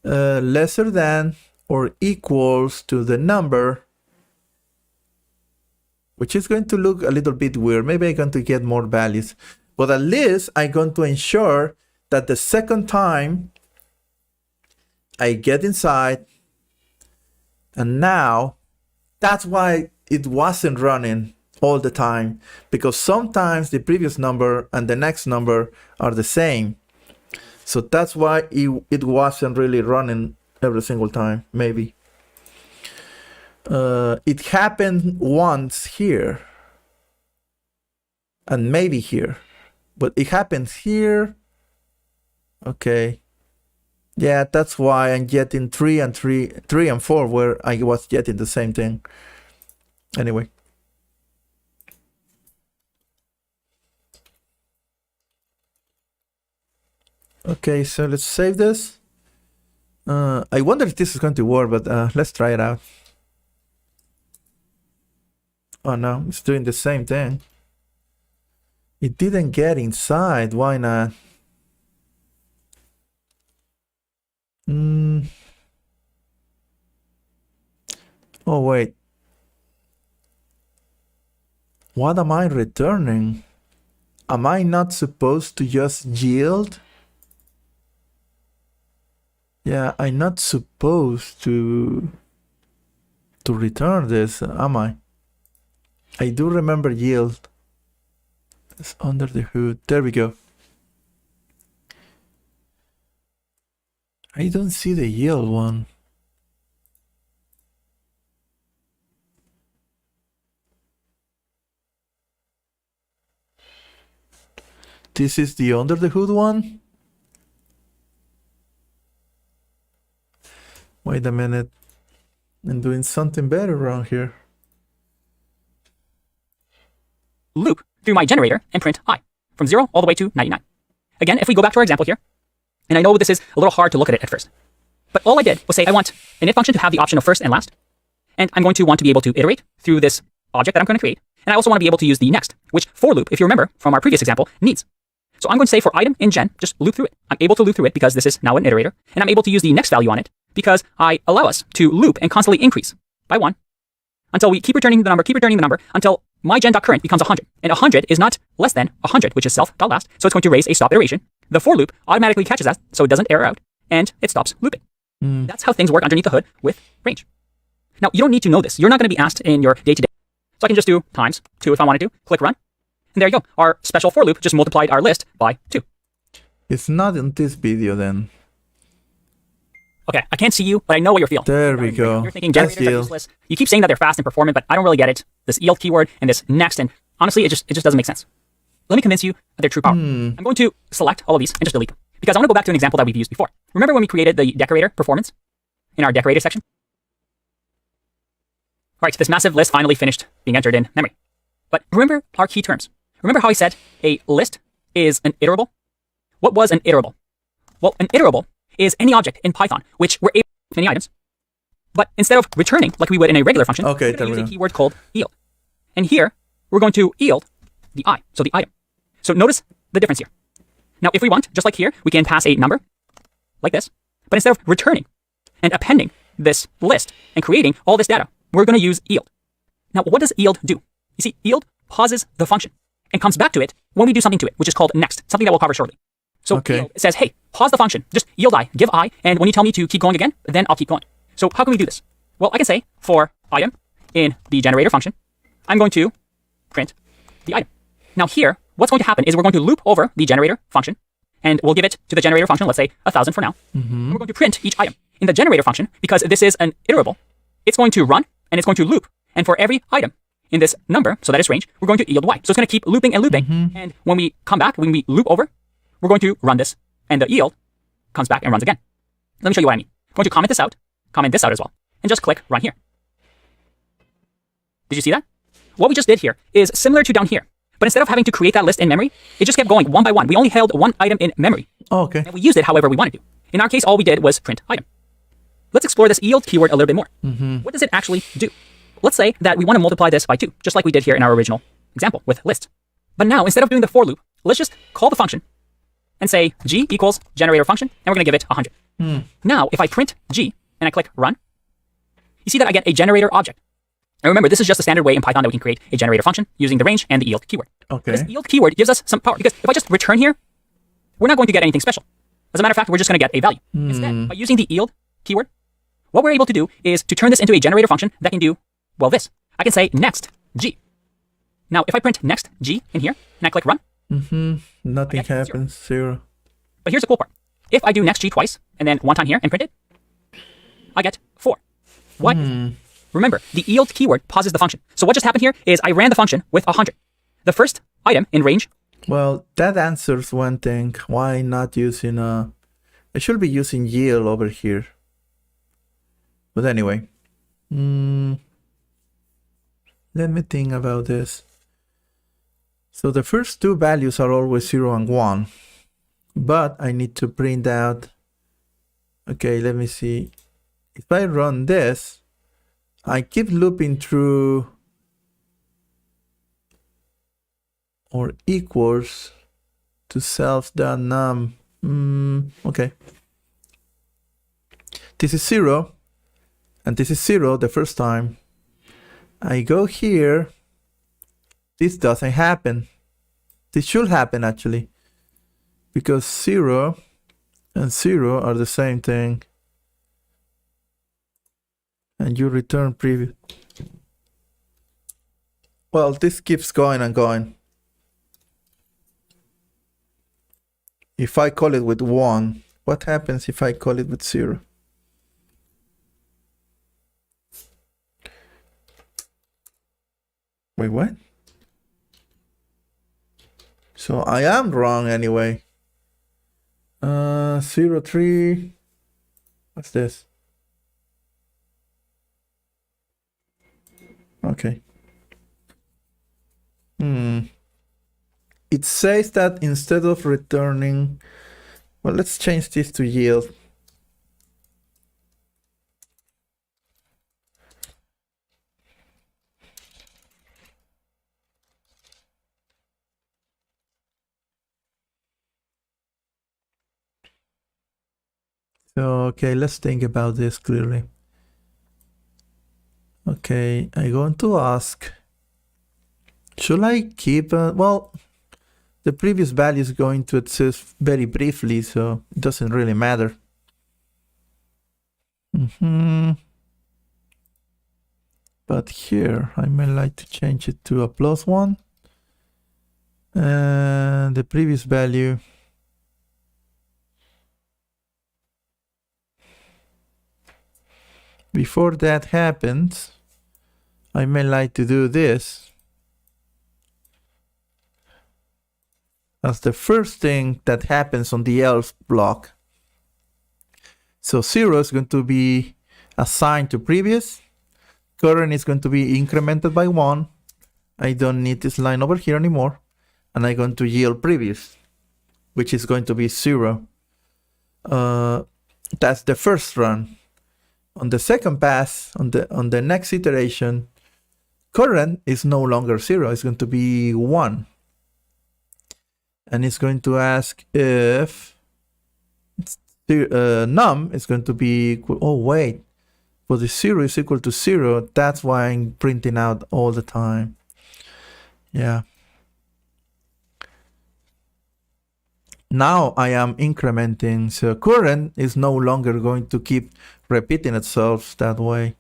lesser than or equals to the number, which is going to look a little bit weird. Maybe I'm going to get more values, but at least I'm going to ensure that the second time I get inside, and now that's why it wasn't running all the time, because sometimes the previous number and the next number are the same. So that's why it wasn't really running every single time, maybe. It happened once here, and maybe here, but it happens here. Okay. Yeah, that's why I'm getting 3 and 4, where I was getting the same thing. Anyway. Okay, so let's save this. I wonder if this is going to work, but let's try it out. Oh no, it's doing the same thing. It didn't get inside. Why not? Oh wait. What am I returning? Am I not supposed to just yield? Yeah, I'm not supposed to return this, am I? I do remember yield. It's under the hood. There we go. I don't see the yield one. This is the under the hood one? Wait a minute. I'm doing something better around here.
Loop through my generator and print I from 0 all the way to 99. Again, if we go back to our example here, and I know this is a little hard to look at it at first, but all I did was say I want an if function to have the option of first and last, and I'm going to want to be able to iterate through this object that I'm going to create, and I also want to be able to use the next, which for loop, if you remember from our previous example, needs. So I'm going to say for item in gen, just loop through it. I'm able to loop through it because this is now an iterator, and I'm able to use the next value on it because I allow us to loop and constantly increase by 1 until we keep returning the number until my gen.current becomes 100. And 100 is not less than 100, which is self.last, so it's going to raise a stop iteration. The for loop automatically catches that, so it doesn't error out, and it stops looping. That's how things work underneath the hood with range. Now, you don't need to know this. You're not going to be asked in your day-to-day. So I can just do times 2 if I wanted to, click run, and there you go. Our special for loop just multiplied our list by 2.
It's not in this video then.
Okay, I can't see you, but I know what you're feeling.
There we go.
You're thinking generators are useless. You keep saying that they're fast and performant, but I don't really get it. This yield keyword and this next, and honestly, it just doesn't make sense. Let me convince you of their true power. I'm going to select all of these and just delete them because I want to go back to an example that we've used before. Remember when we created the decorator performance in our decorator section? All right, this massive list finally finished being entered in memory. But remember our key terms. Remember how I said a list is an iterable? What was an iterable? Well, an iterable is any object in Python which we're able to use many items, but instead of returning like we would in a regular function, we're going to use a keyword called yield. And here, we're going to yield the I, so the item. So notice the difference here. Now, if we want, just like here, we can pass a number like this, but instead of returning and appending this list and creating all this data, we're going to use yield. Now, what does yield do? You see, yield pauses the function and comes back to it when we do something to it, which is called next, something that we'll cover shortly. So yield says, hey, pause the function, just yield I, give I, and when you tell me to keep going again, then I'll keep going. So how can we do this? Well, I can say for item in the generator function, I'm going to print the item. Now here, what's going to happen is we're going to loop over the generator function, and we'll give it to the generator function, let's say 1,000 for now. And we're going to print each item. In the generator function, because this is an iterable, it's going to run, and it's going to loop. And for every item in this number, so that is range, we're going to yield Y. So it's going to keep looping and looping. And when we come back, when we loop over, we're going to run this, and the yield comes back and runs again. Let me show you what I mean. I'm going to comment this out as well, and just click run here. Did you see that? What we just did here is similar to down here, but instead of having to create that list in memory, it just kept going one by one. We only held one item in memory.
Okay.
And we used it however we wanted to. In our case, all we did was print item. Let's explore this yield keyword a little bit more. What does it actually do? Let's say that we want to multiply this by 2, just like we did here in our original example with lists. But now, instead of doing the for loop, let's just call the function and say g equals generator function, and we're going to give it 100. Now, if I print g and I click run, you see that I get a generator object. And remember, this is just a standard way in Python that we can create a generator function using the range and the yield keyword.
Okay.
This yield keyword gives us some power, because if I just return here, we're not going to get anything special. As a matter of fact, we're just going to get a value. Instead, by using the yield keyword, what we're able to do is to turn this into a generator function that can do, well, this. I can say next g. Now, if I print next g in here, and I click run,
nothing happens, 0.
But here's the cool part. If I do next g twice, and then one time here and print it, I get 4. Why? Remember, the yield keyword pauses the function. So what just happened here is I ran the function with 100. The first item in range.
Well, that answers one thing. Why not using I should be using yield over here. But anyway. Let me think about this. So the first 2 values are always 0 and 1. But I need to print out. Okay, let me see. If I run this, I keep looping through or equals to self.num. Okay. This is 0 and this is 0 the first time. I go here. This doesn't happen. This should happen actually, because 0 and 0 are the same thing. And you return previous. Well, this keeps going and going. If I call it with 1, What happens if I call it with 0? Wait, what? So I am wrong anyway. 0, 3. What's this? Okay. It says that instead of returning, well, let's change this to yield. So, okay, let's think about this clearly. Okay, I'm going to ask, should I keep, well, the previous value is going to exist very briefly, so it doesn't really matter. But here, I may like to change it to a +1. And the previous value, before that happens, I may like to do this as the first thing that happens on the else block. So 0 is going to be assigned to previous. Current is going to be incremented by 1. I don't need this line over here anymore. And I'm going to yield previous, which is going to be 0. That's the first run. On the second pass, on the next iteration, current is no longer 0. It's going to be 1. And it's going to ask if num is going to be equal. Oh, wait. For the 0 is equal to 0. That's why I'm printing out all the time. Yeah. Now I am incrementing. So current is no longer going to keep repeating itself that way.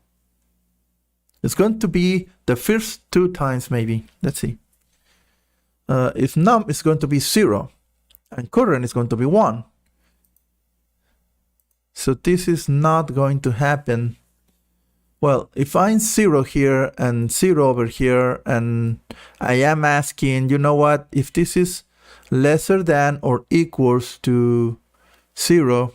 It's going to be the first 2 times maybe. Let's see. If num is going to be 0 and current is going to be 1. So this is not going to happen. Well, if I'm 0 here and 0 over here, and I am asking, you know what, if this is lesser than or equals to 0,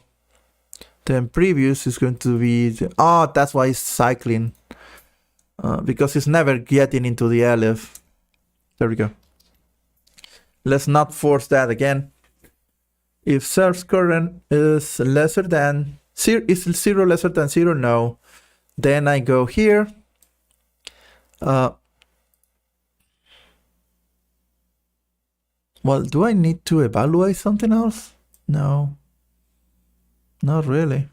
then previous is going to be, that's why it's cycling, because it's never getting into the aleph. There we go. Let's not force that again. If source current is lesser than 0, is 0 lesser than 0? No. Then I go here. Well, do I need to evaluate something else? No. Not really.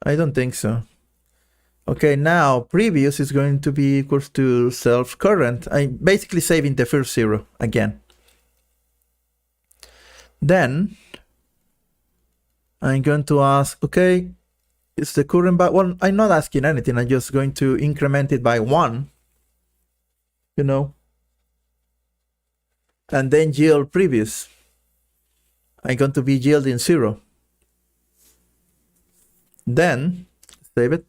I don't think so. Okay, now previous is going to be equals to self current. I'm basically saving the first 0 again. Then I'm going to ask, okay, is the current by, well, I'm not asking anything. I'm just going to increment it by 1, you know, and then yield previous. I'm going to be yielding 0. Then save it.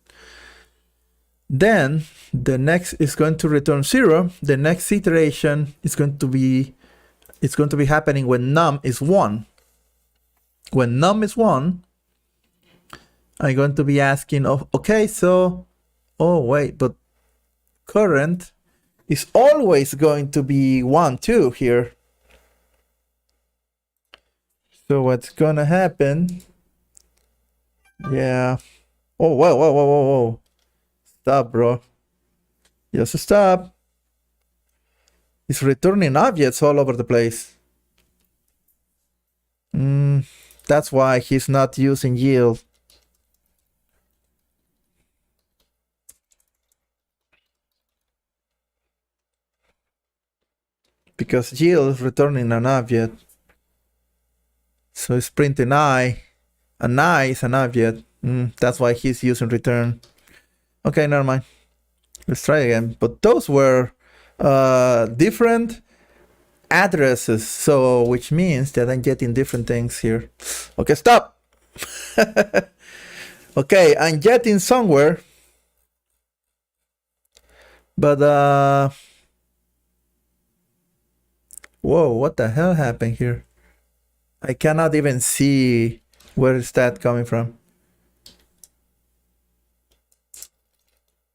Then the next is going to return 0. The next iteration is going to be, it's going to be happening when num is 1. When num is 1, I'm going to be asking, okay, so, oh wait, but current is always going to be 1 too here. So what's gonna happen? Yeah. Oh, whoa. Stop, bro. Just stop. It's returning objects all over the place. That's why he's not using yield. Because yield is returning an object. So it's printing I. An I is an object. That's why he's using return. Okay, never mind. Let's try again. But those were different addresses, so which means that I'm getting different things here. Okay, stop. Okay, I'm getting somewhere, but whoa, what the hell happened here? I cannot even see where is that coming from.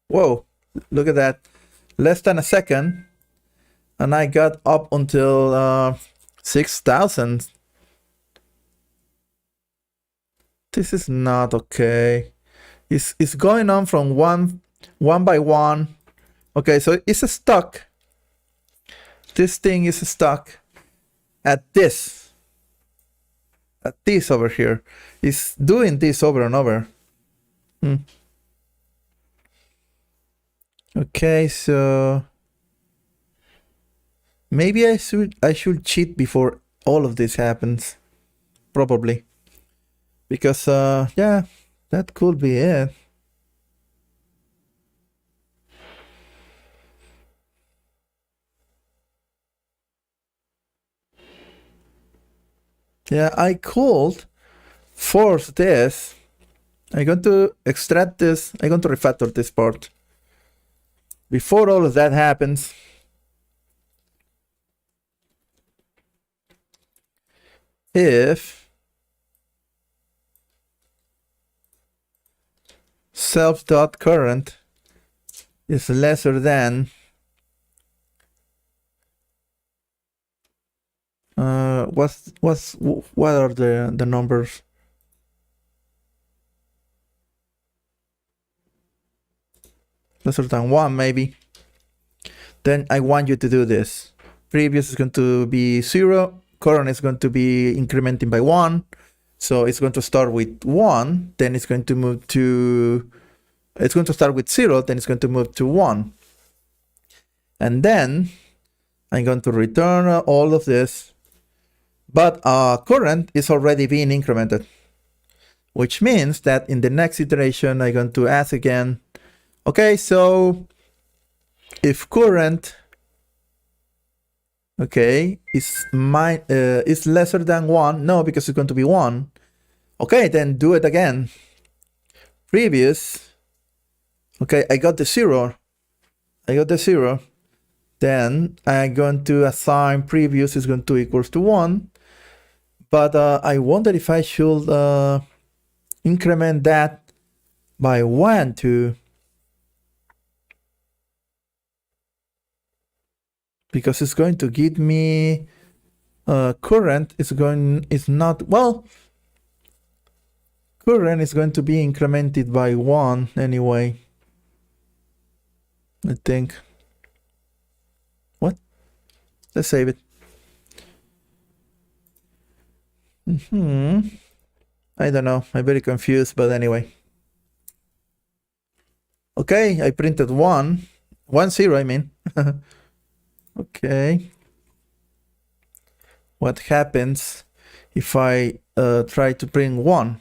Whoa, look at that. Less than a second, and I got up until 6,000. This is not okay. It's going on from one by one. Okay, so it's stuck. This thing is stuck at this over here. It's doing this over and over. Okay, so maybe I should cheat before all of this happens. Probably. Because yeah, that could be it. Yeah, I could force this. I'm going to extract this. I'm going to refactor this part. Before all of that happens, if self.current is lesser than what are the numbers? Lesser than 1 maybe. Then I want you to do this. Previous is going to be 0. Current is going to be incrementing by 1. So it's going to start with 1. Then it's going to move to... It's going to start with 0. Then it's going to move to 1. And then I'm going to return all of this. But current is already being incremented. Which means that in the next iteration, I'm going to ask again, okay, so if current, okay, is lesser than 1, no, because it's going to be 1. Okay, then do it again. Previous, okay, I got the 0. Then I'm going to assign previous is going to equals to 1. But I wonder if I should increment that by 1 too. Because it's going to give me current is not, well, current is going to be incremented by 1 anyway, I think. What? Let's save it. I don't know, I'm very confused, but anyway. Okay, I printed 1 0, I mean. Okay. What happens if I try to print 1?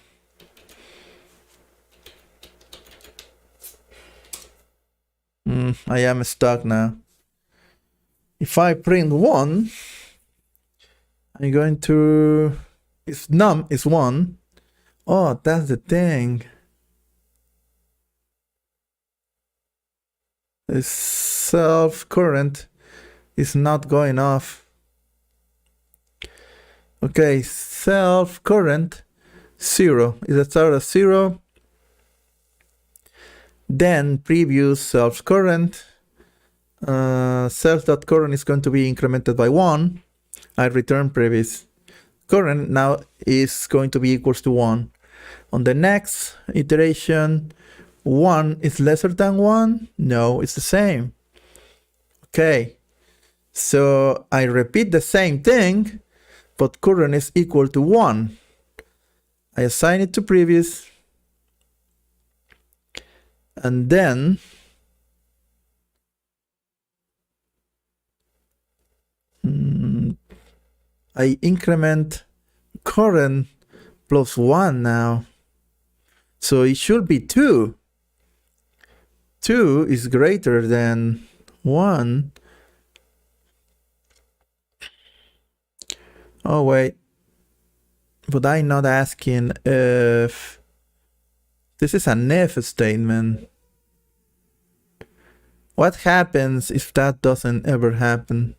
I am stuck now. If I print 1, I'm going to... If num is 1, oh, that's the thing. This self-current is not going off. Okay, self-current 0 is a start of 0. Then previous self-current. Self.current is going to be incremented by 1. I return previous. Current now is going to be equals to 1. On the next iteration, 1 is lesser than 1? No, it's the same. Okay, so I repeat the same thing, but current is equal to 1. I assign it to previous. And then I increment current plus 1 now. So it should be 2. 2 is greater than 1. Oh, wait. But I'm not asking if this is an if statement. What happens if that doesn't ever happen?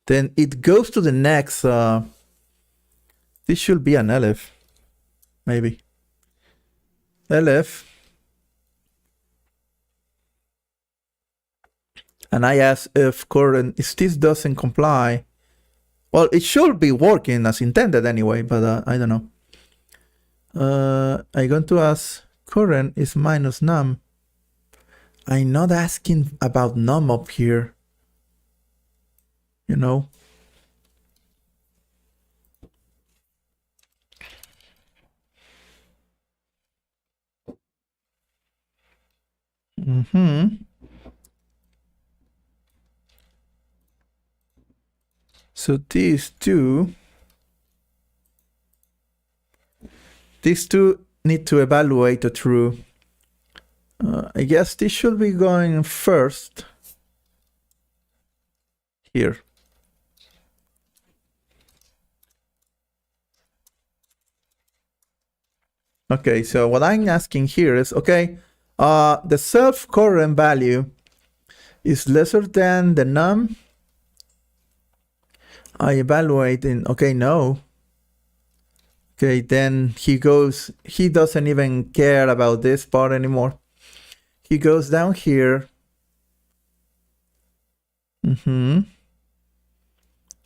Then it goes to the next. This should be an elif, maybe. Elif. And I ask if current, if this doesn't comply. Well, it should be working as intended anyway, but I don't know. I'm going to ask current is minus num. I'm not asking about num up here. You know. So these two need to evaluate a true. I guess this should be going first here. Okay, so what I'm asking here is, okay, the self-current value is lesser than the num. I evaluate in, okay, no. Okay, then he doesn't even care about this part anymore. He goes down here. And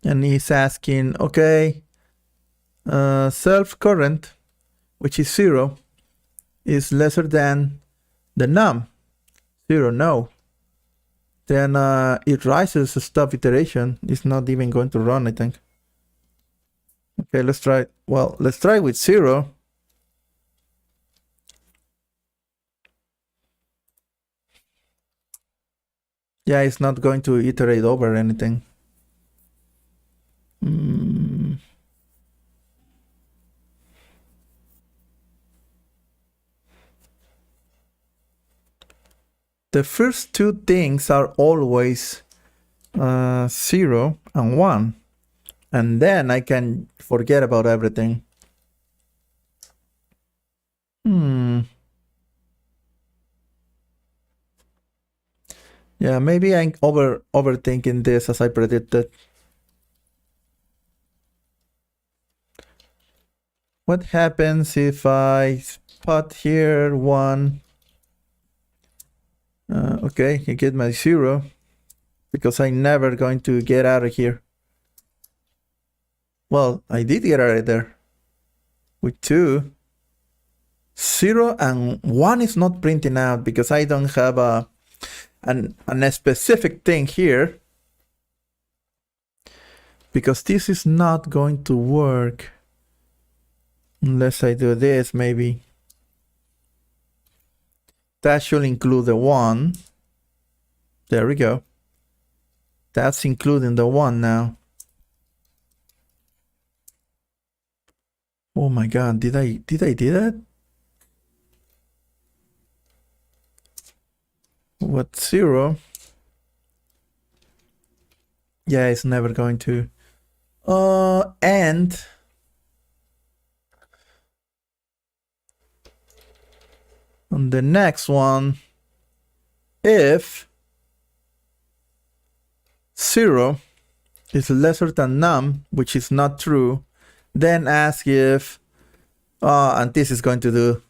he's asking, okay, self-current, which is 0, is lesser than the num. 0, no. Then it rises a stop iteration. It's not even going to run, I think. Okay, let's try. Well, let's try with 0. Yeah, it's not going to iterate over anything. The first two things are always 0 and 1. And then I can forget about everything. Yeah, maybe I'm overthinking this as I predicted. What happens if I put here 1? Okay, I get my 0 because I'm never going to get out of here. Well, I did get out of there with 2. 0 and 1 is not printing out because I don't have a specific thing here. Because this is not going to work unless I do this, maybe. That should include the 1. There we go. That's including the 1 now. Oh my god, did I do that? What, 0? Yeah, it's never going to. And on the next one, if 0 is lesser than num, which is not true, then ask if, and this is going to do.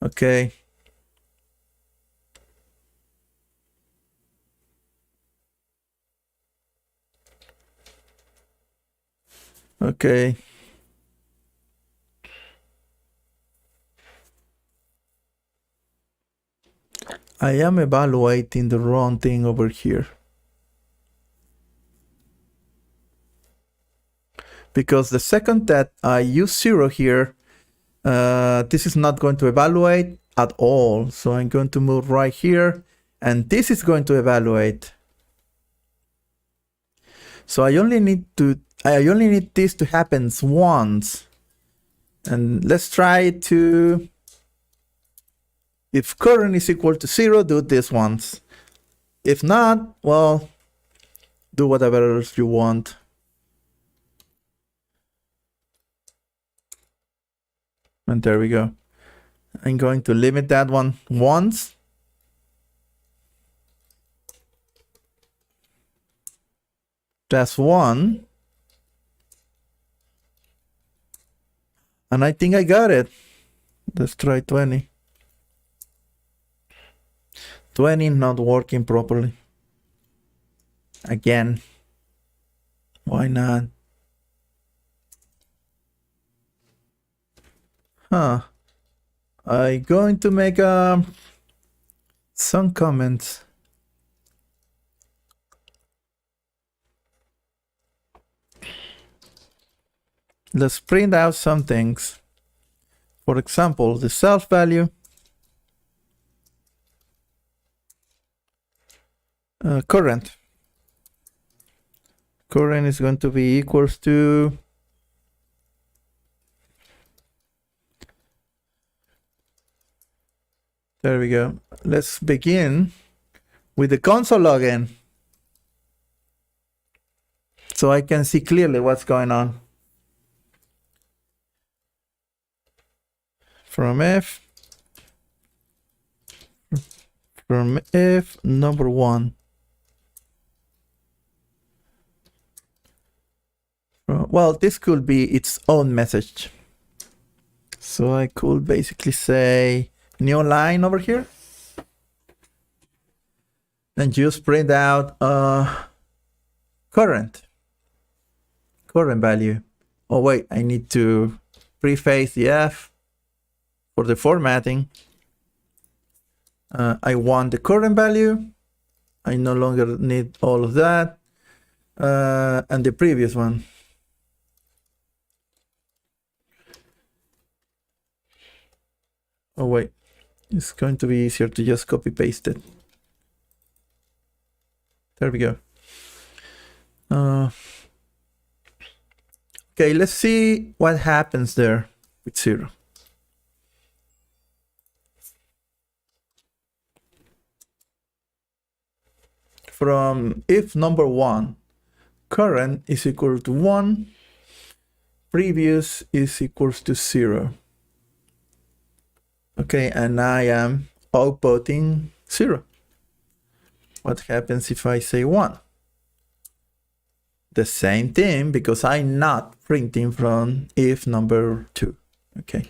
Okay. Okay. I am evaluating the wrong thing over here. Because the second that I use 0 here, this is not going to evaluate at all. So I'm going to move right here, and this is going to evaluate. So I only need this to happen once. And let's try to, if current is equal to 0, do this once. If not, well, do whatever else you want. And there we go. I'm going to limit that one once. That's one. And I think I got it. Let's try 20. 20 not working properly. Again. Why not? Huh. I'm going to make some comments. Let's print out some things. For example, the self value. Current. Current is going to be equals to there we go. Let's begin with the console login so I can see clearly what's going on. From F number 1. Well, this could be its own message. So I could basically say new line over here. And just print out current value. Oh wait, I need to preface the F for the formatting. I want the current value. I no longer need all of that. And the previous one. Oh wait, it's going to be easier to just copy paste it. There we go. Okay, let's see what happens there with 0. From if number 1, current is equal to 1, previous is equals to 0. Okay, and I am outputting 0. What happens if I say 1? The same thing, because I'm not printing from if number 2. Okay.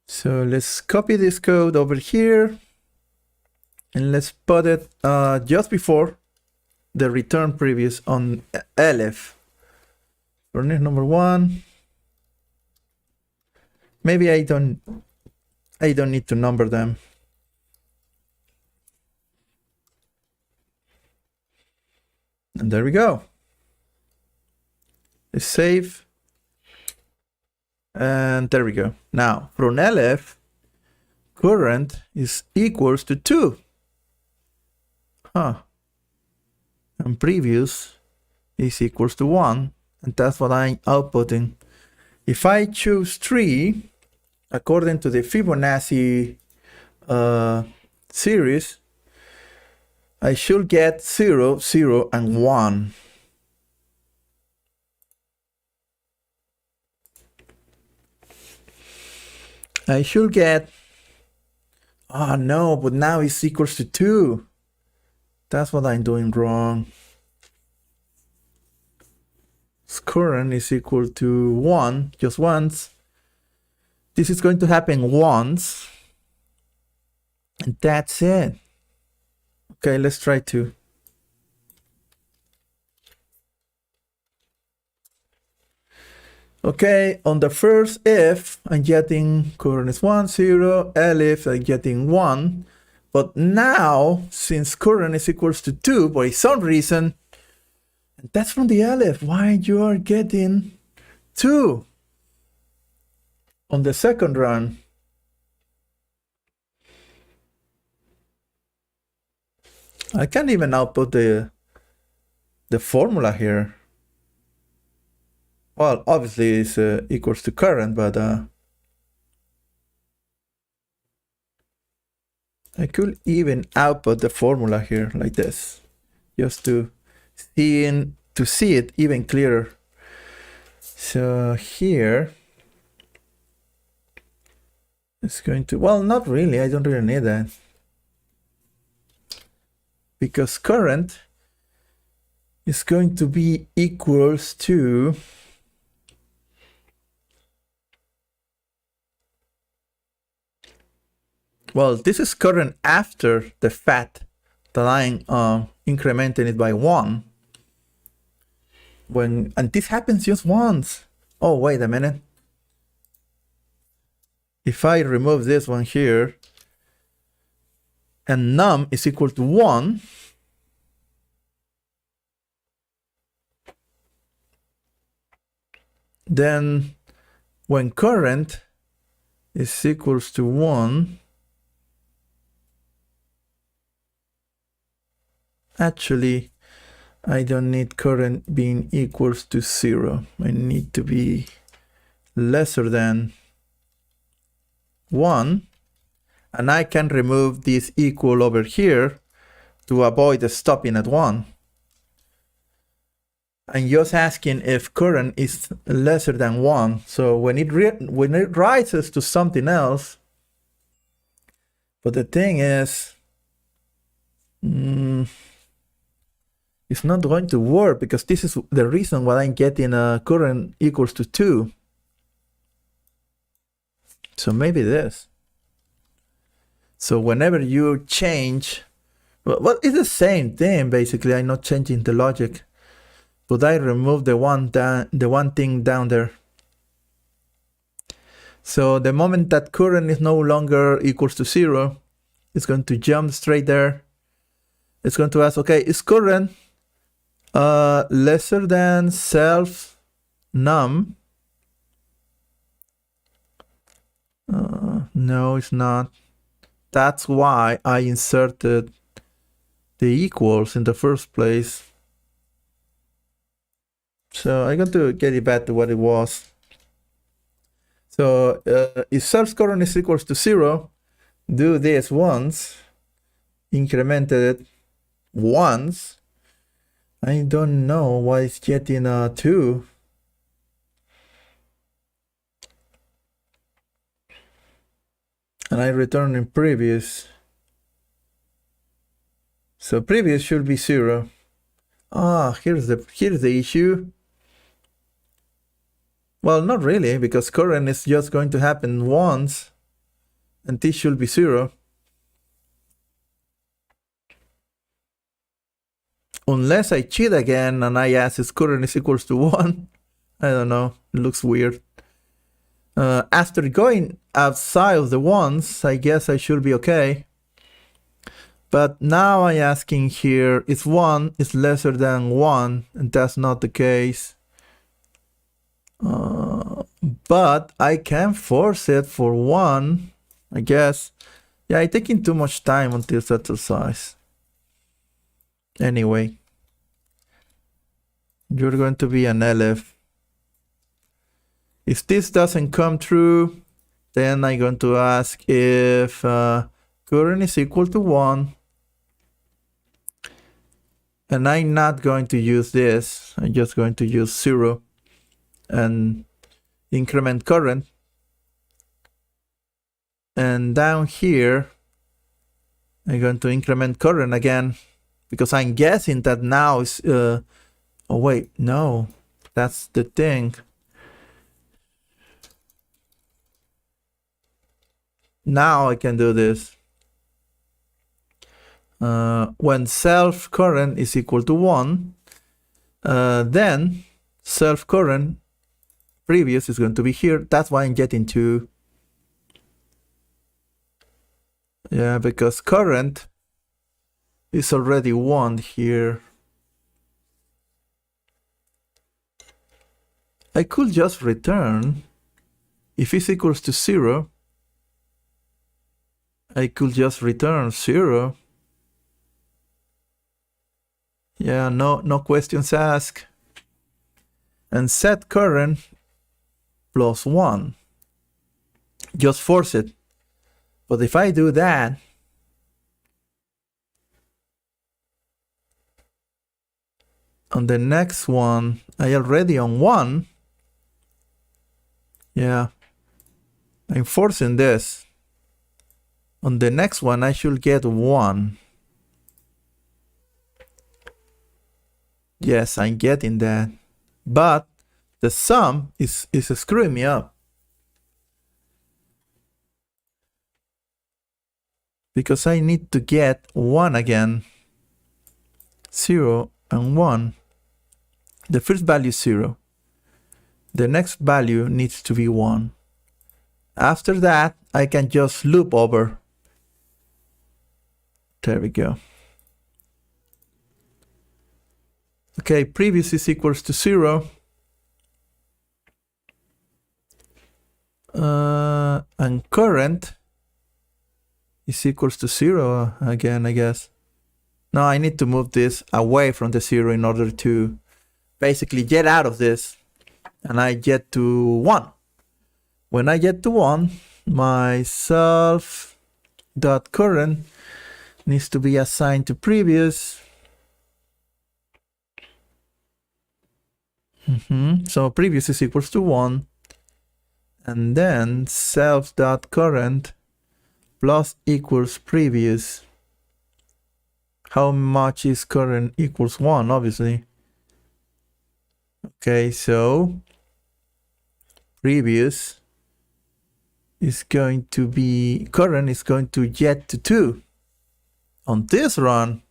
So let's copy this code over here. And let's put it just before the return previous on elif. For number 1. Maybe I don't need to number them. And there we go. Let's save. And there we go. Now, from elif, current is equals to 2. And previous is equals to 1. And that's what I'm outputting. If I choose 3, according to the Fibonacci series, I should get 0, 0, and 1. I should get, oh no, but now it's equals to 2. That's what I'm doing wrong. Current is equal to 1, just once. This is going to happen once. And that's it. Okay, let's try 2. Okay, on the first if, I'm getting current is 1, 0, elif, I'm getting 1. But now, since current is equals to 2, by some reason, and that's from the elif, why you are getting 2 on the second run. I can't even output the formula here. Well, obviously it's equals to current, but I could even output the formula here like this. just to see it even clearer. So here it's going to, well, not really, I don't really need that, because current is going to be equals to well, this is current after the fact that I'm incrementing it by 1. And this happens just once. Oh, wait a minute. If I remove this one here, and num is equal to 1, then when current is equals to 1, actually, I don't need current being equals to 0. I need to be lesser than 1. And I can remove this equal over here to avoid stopping at 1. I'm just asking if current is lesser than 1. So when it rises to something else, but the thing is, it's not going to work, because this is the reason why I'm getting current equals to 2. So maybe this. So whenever you change, well, it's the same thing basically. I'm not changing the logic, but I remove the one thing down there. So the moment that current is no longer equals to 0, it's going to jump straight there. It's going to ask, okay, is current lesser than self num? No, it's not. That's why I inserted the equals in the first place. So I'm going to get it back to what it was. So if self current is equals to 0, do this once, incremented it once. I don't know why it's getting 2. And I return in previous. So previous should be 0. Here's the issue. Well, not really, because current is just going to happen once, and this should be 0. Unless I cheat again and I ask if current is equals to 1. I don't know, it looks weird. After going outside of the ones, I guess I should be okay. But now I'm asking here, if 1 is lesser than 1, and that's not the case. But I can force it for 1, I guess. Yeah, I'm taking too much time on this exercise. Anyway, you're going to be an LF. If this doesn't come true, then I'm going to ask if current is equal to 1. And I'm not going to use this. I'm just going to use 0 and increment current. And down here, I'm going to increment current again, because I'm guessing that now is, oh wait, no, that's the thing. Now I can do this. When self current is equal to 1, then self current previous is going to be here. That's why I'm getting 2. Yeah, because current is already 1 here. I could just return. If it's equals to 0, I could just return 0. Yeah, no questions asked. And set current plus 1. Just force it. But if I do that, On the next one, I already on 1. Yeah, I'm forcing this. On the next one, I should get 1. Yes, I'm getting that. But the sum is screwing me up. Because I need to get 1 again. 0 and 1. The first value is 0. The next value needs to be 1. After that, I can just loop over. There we go. Okay, previous is equals to 0. And current is equals to 0 again, I guess. No, I need to move this away from the 0 in order to basically get out of this. And I get to 1. When I get to 1, my self.current needs to be assigned to previous. So previous is equals to 1. And then self.current plus equals previous. How much is current equals 1, obviously. Okay, so previous is going to be, current is going to get to 2 on this run,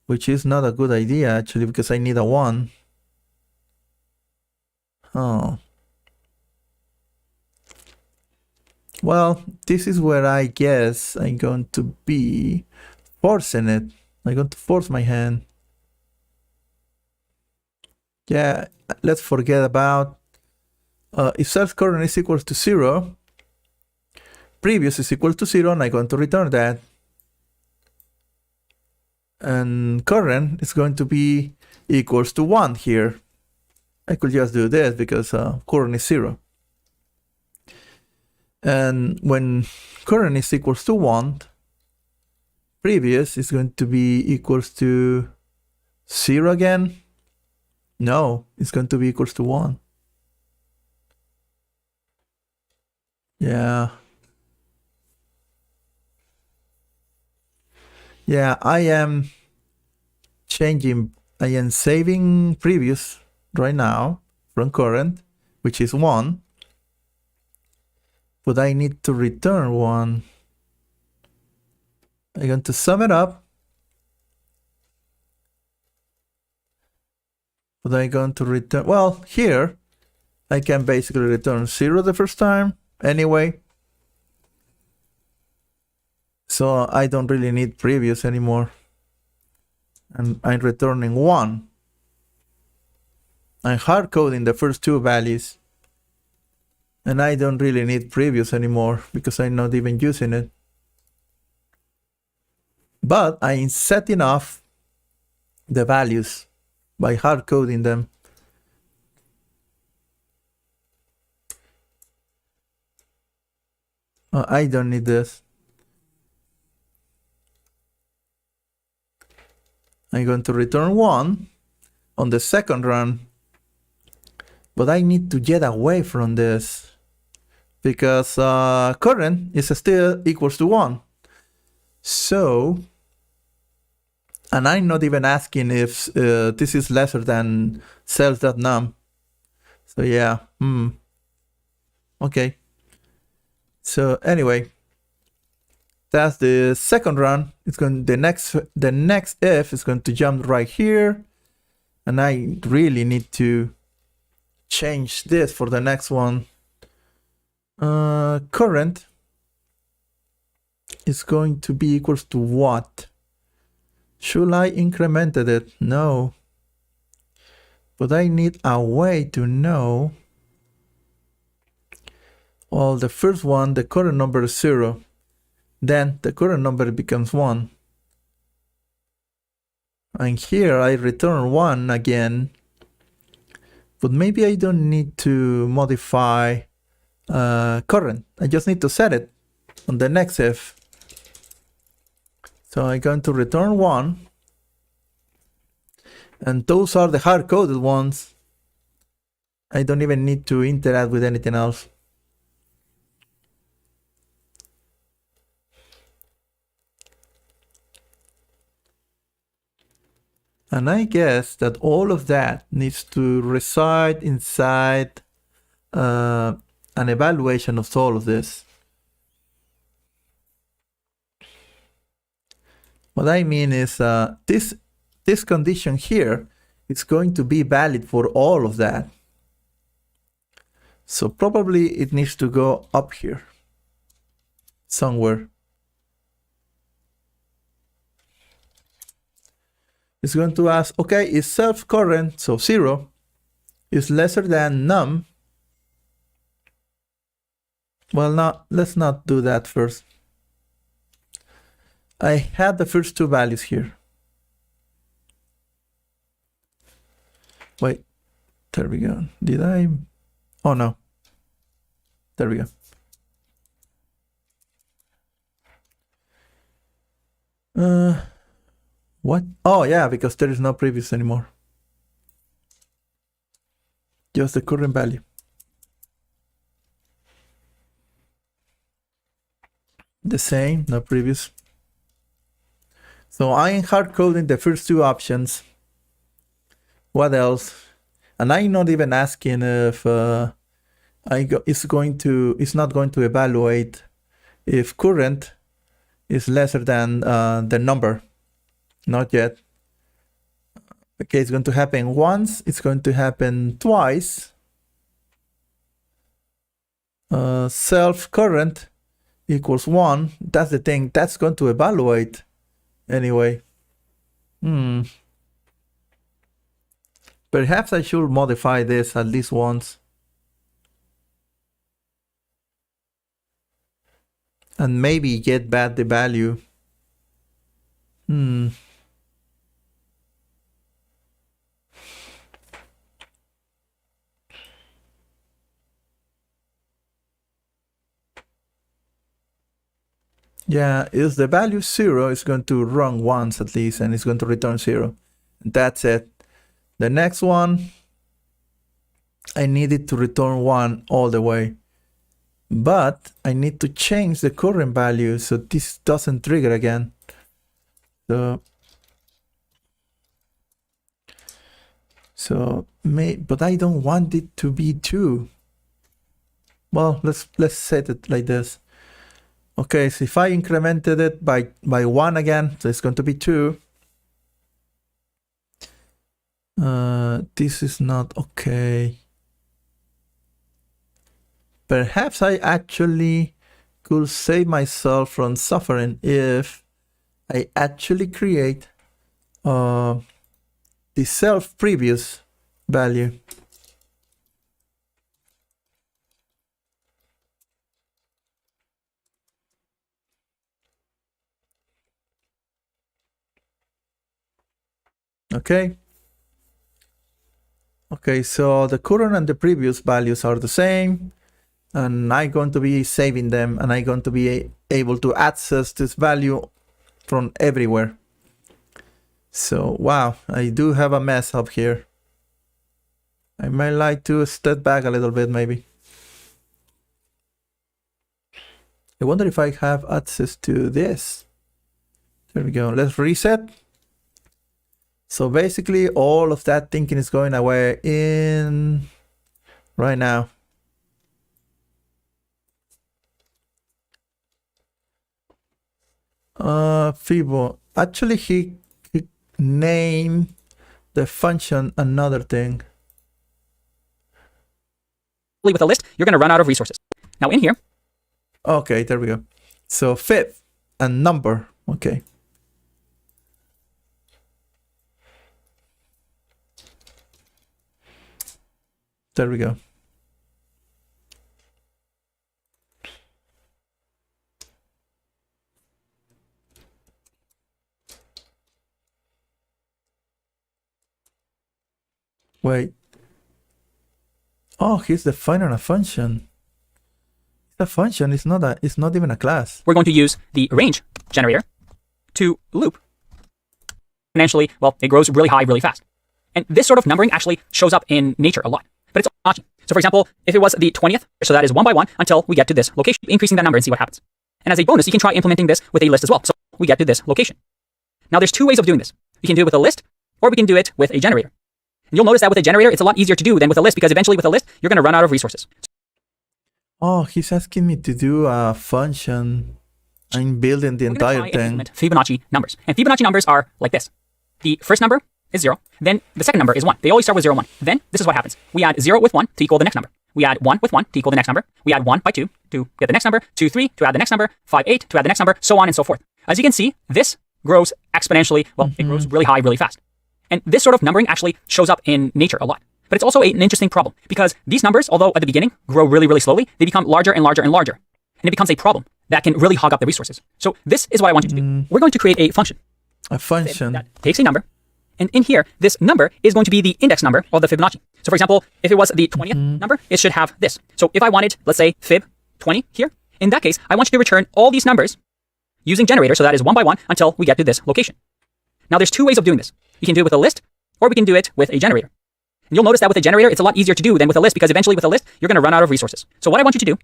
which is not a good idea actually, because I need a 1. Oh. Well, this is where I guess I'm going to be forcing it. I'm going to force my hand. Yeah, let's forget about if self-current is equal to 0, previous is equal to 0, and I'm going to return that. And current is going to be equals to 1 here. I could just do this because current is 0. And when current is equals to 1, previous is going to be equals to 0 again. No, it's going to be equals to 1. Yeah. Yeah, I am saving previous right now from current, which is 1. But I need to return 1. I'm going to sum it up. But I'm going to return, well, here I can basically return 0 the first time anyway. So I don't really need previous anymore. And I'm returning 1. I'm hard coding the first 2 values. And I don't really need previous anymore because I'm not even using it. But I'm setting off the values by hard coding them. I don't need this. I'm going to return 1 on the second run. But I need to get away from this because current is still equals to 1. So, and I'm not even asking if this is lesser than self.num. So yeah, okay. So anyway, that's the second run. It's going the next if is going to jump right here, and I really need to change this for the next one. Current is going to be equals to what? Should I incremented it? No. But I need a way to know. Well, the first one, the current number is 0. Then the current number becomes 1. And here I return 1 again. But maybe I don't need to modify current. I just need to set it on the next if. So I'm going to return 1. And those are the hard-coded ones. I don't even need to interact with anything else. And I guess that all of that needs to reside inside an evaluation of all of this. What I mean is this condition here is going to be valid for all of that. So probably it needs to go up here somewhere. It's going to ask, okay, is self-current, so 0, is lesser than num? Well, now let's not do that first. I had the first two values here. Wait, there we go. Did I? Oh no. There we go. What? Oh yeah, because there is no previous anymore. Just the current value. The same, no previous. So I am hard coding the first two options. What else? And I'm not even asking if it's not going to evaluate if current is lesser than the number. Not yet. Okay, it's going to happen once. It's going to happen twice. Self current equals 1. That's the thing. That's going to evaluate anyway. Perhaps I should modify this at least once. And maybe get back the value. Yeah, if the value 0, it's going to run once at least, and it's going to return 0. That's it. The next one, I need it to return 1 all the way. But I need to change the current value so this doesn't trigger again. But I don't want it to be 2. Well, let's set it like this. Okay, so if I incremented it by 1 again, so it's going to be 2. This is not okay. Perhaps I actually could save myself from suffering if I actually create the self previous value. Okay. Okay, so the current and the previous values are the same, and I'm going to be saving them, and I'm going to be able to access this value from everywhere. So, wow, I do have a mess up here. I might like to step back a little bit, maybe. I wonder if I have access to this. There we go. Let's reset. So basically, all of that thinking is going away in right now. Fibo. Actually, he named the function another thing.
With a list, you're going to run out of resources. Now in here.
Okay, there we go. So fifth and number. Okay. There we go. Wait. Oh, he's defining a function. It's a function. It's not even a class.
We're going to use the range generator to loop. Exponentially, well, it grows really high, really fast. And this sort of numbering actually shows up in nature a lot, but it's Fibonacci. So for example, if it was the 20th, so that is 1 by 1 until we get to this location, increasing that number and see what happens. And as a bonus, you can try implementing this with a list as well. So we get to this location. Now there's two ways of doing this. We can do it with a list, or we can do it with a generator. And you'll notice that with a generator, it's a lot easier to do than with a list, because eventually with a list, you're going to run out of resources.
Oh, he's asking me to do a function. I'm building the
We're gonna
entire
try and
thing.
implement Fibonacci numbers. And Fibonacci numbers are like this. The first number is 0, then the second number is 1. They always start with 0, 1. Then this is what happens. We add 0 with 1 to equal the next number. We add 1 with 1 to equal the next number. We add 1 by 2 to get the next number, 2, 3 to add the next number, 5, 8 to add the next number, so on and so forth. As you can see, this grows exponentially. Well, it grows really high, really fast. And this sort of numbering actually shows up in nature a lot. But it's also an interesting problem, because these numbers, although at the beginning grow really, really slowly, they become larger and larger and larger. And it becomes a problem that can really hog up the resources. So this is what I want you to do. We're going to create a function.
A function.
That takes a number. And in here, this number is going to be the index number of the Fibonacci. So for example, if it was the 20th number, it should have this. So if I wanted, let's say, Fib 20 here, in that case, I want you to return all these numbers using generator, so that is 1 by 1 until we get to this location. Now there's two ways of doing this. We can do it with a list, or we can do it with a generator. And you'll notice that with a generator, it's a lot easier to do than with a list, because eventually with a list, you're going to run out of resources. So what I want you to do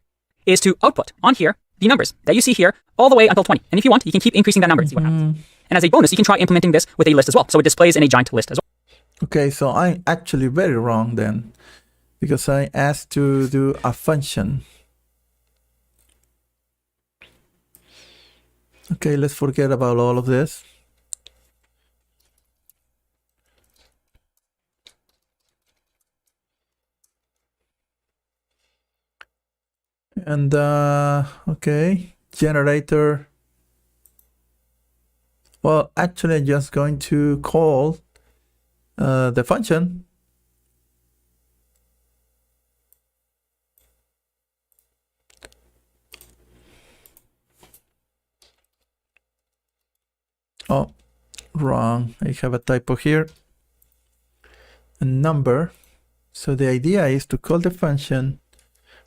is to output on here the numbers that you see here all the way until 20. And if you want, you can keep increasing that number and see what happens. And as a bonus, you can try implementing this with a list as well. So it displays in a giant list as well.
Okay, so I'm actually very wrong then, because I asked to do a function. Okay, let's forget about all of this. And okay, generator. Well, actually, I'm just going to call the function. Oh, wrong. I have a typo here. A number. So the idea is to call the function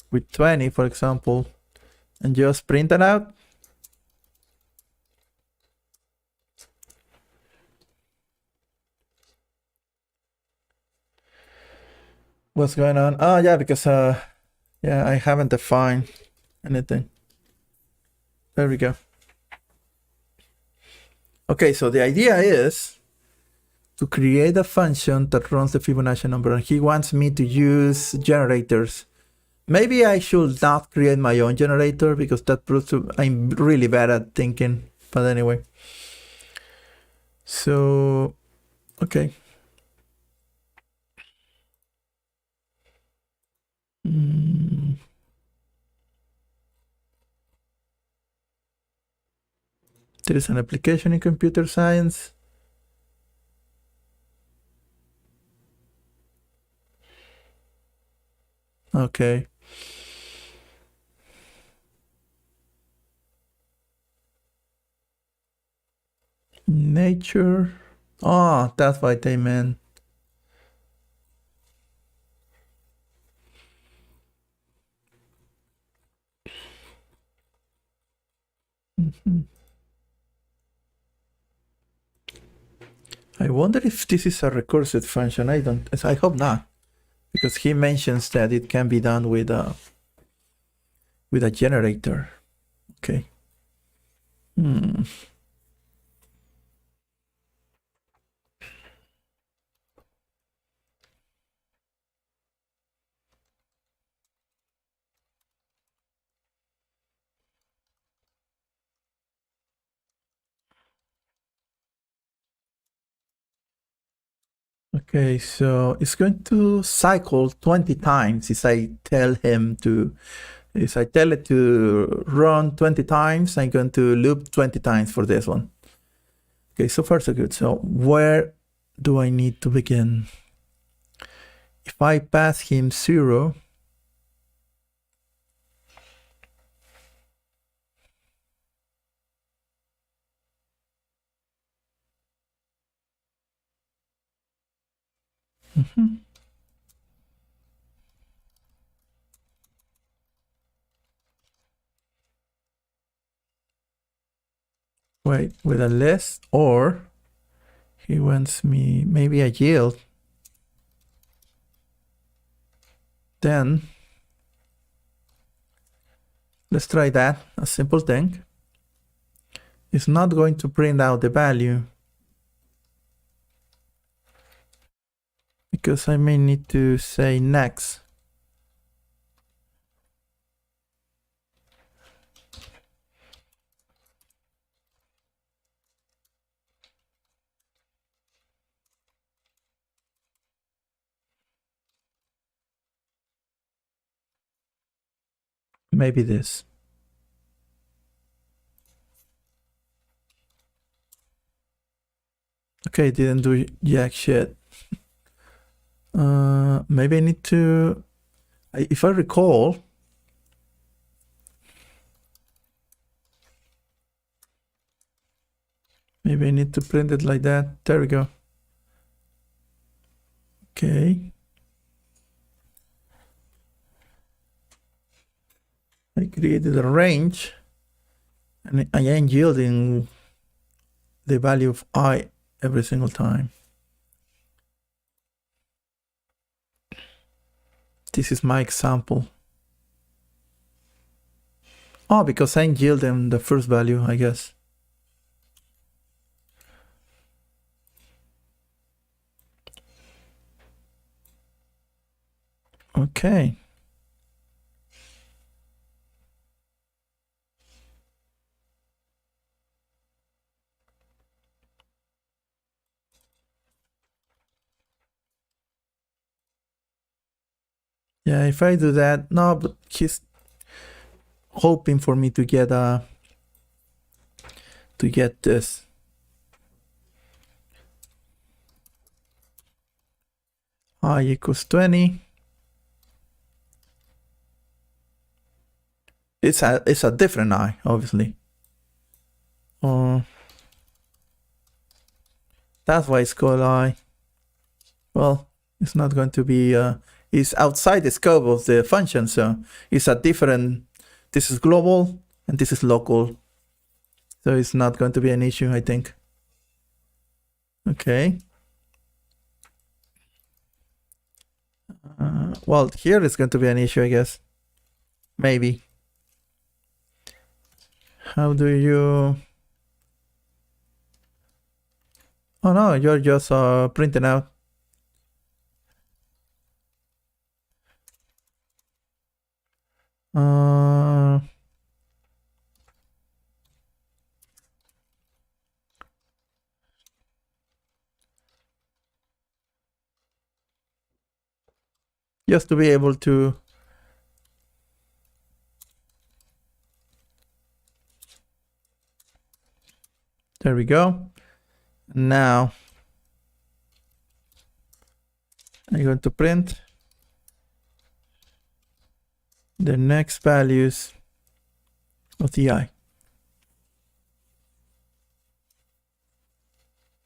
with 20, for example, and just print that out. What's going on? Oh yeah, because yeah, I haven't defined anything. There we go. Okay, so the idea is to create a function that runs the Fibonacci number, and he wants me to use generators. Maybe I should not create my own generator, because that proves to, I'm really bad at thinking. But anyway. So, okay. There is an application in computer science. Okay. Nature. Oh, that's what they meant. I wonder if this is a recursive function. I hope not, because he mentions that it can be done with a generator. Okay. Okay, so it's going to cycle 20 times if I tell him to, if I tell it to run 20 times, I'm going to loop 20 times for this one. Okay, so far so good. So where do I need to begin? If I pass him 0, wait, with a list, or he wants me maybe a yield. Then let's try that, a simple thing. It's not going to print out the value because I may need to say next. Maybe this. Okay, didn't do jack shit. Maybe I need to, if I recall, maybe I need to print it like that. There we go. Okay. I created a range and I am yielding the value of I every single time. This is my example. Oh, because I'm yielding the first value, I guess. Okay. Yeah, if I do that, no, but he's hoping for me to get this. I equals 20. It's a different I, obviously. That's why it's called I. Well, it's not going to be, it's outside the scope of the function, so it's a different, this is global and this is local. So it's not going to be an issue, I think. Okay. Well, here it's going to be an issue, I guess. Maybe. How do you... Oh no, you're just printing out. Just to be able to... There we go. Now I'm going to print the next values of the I.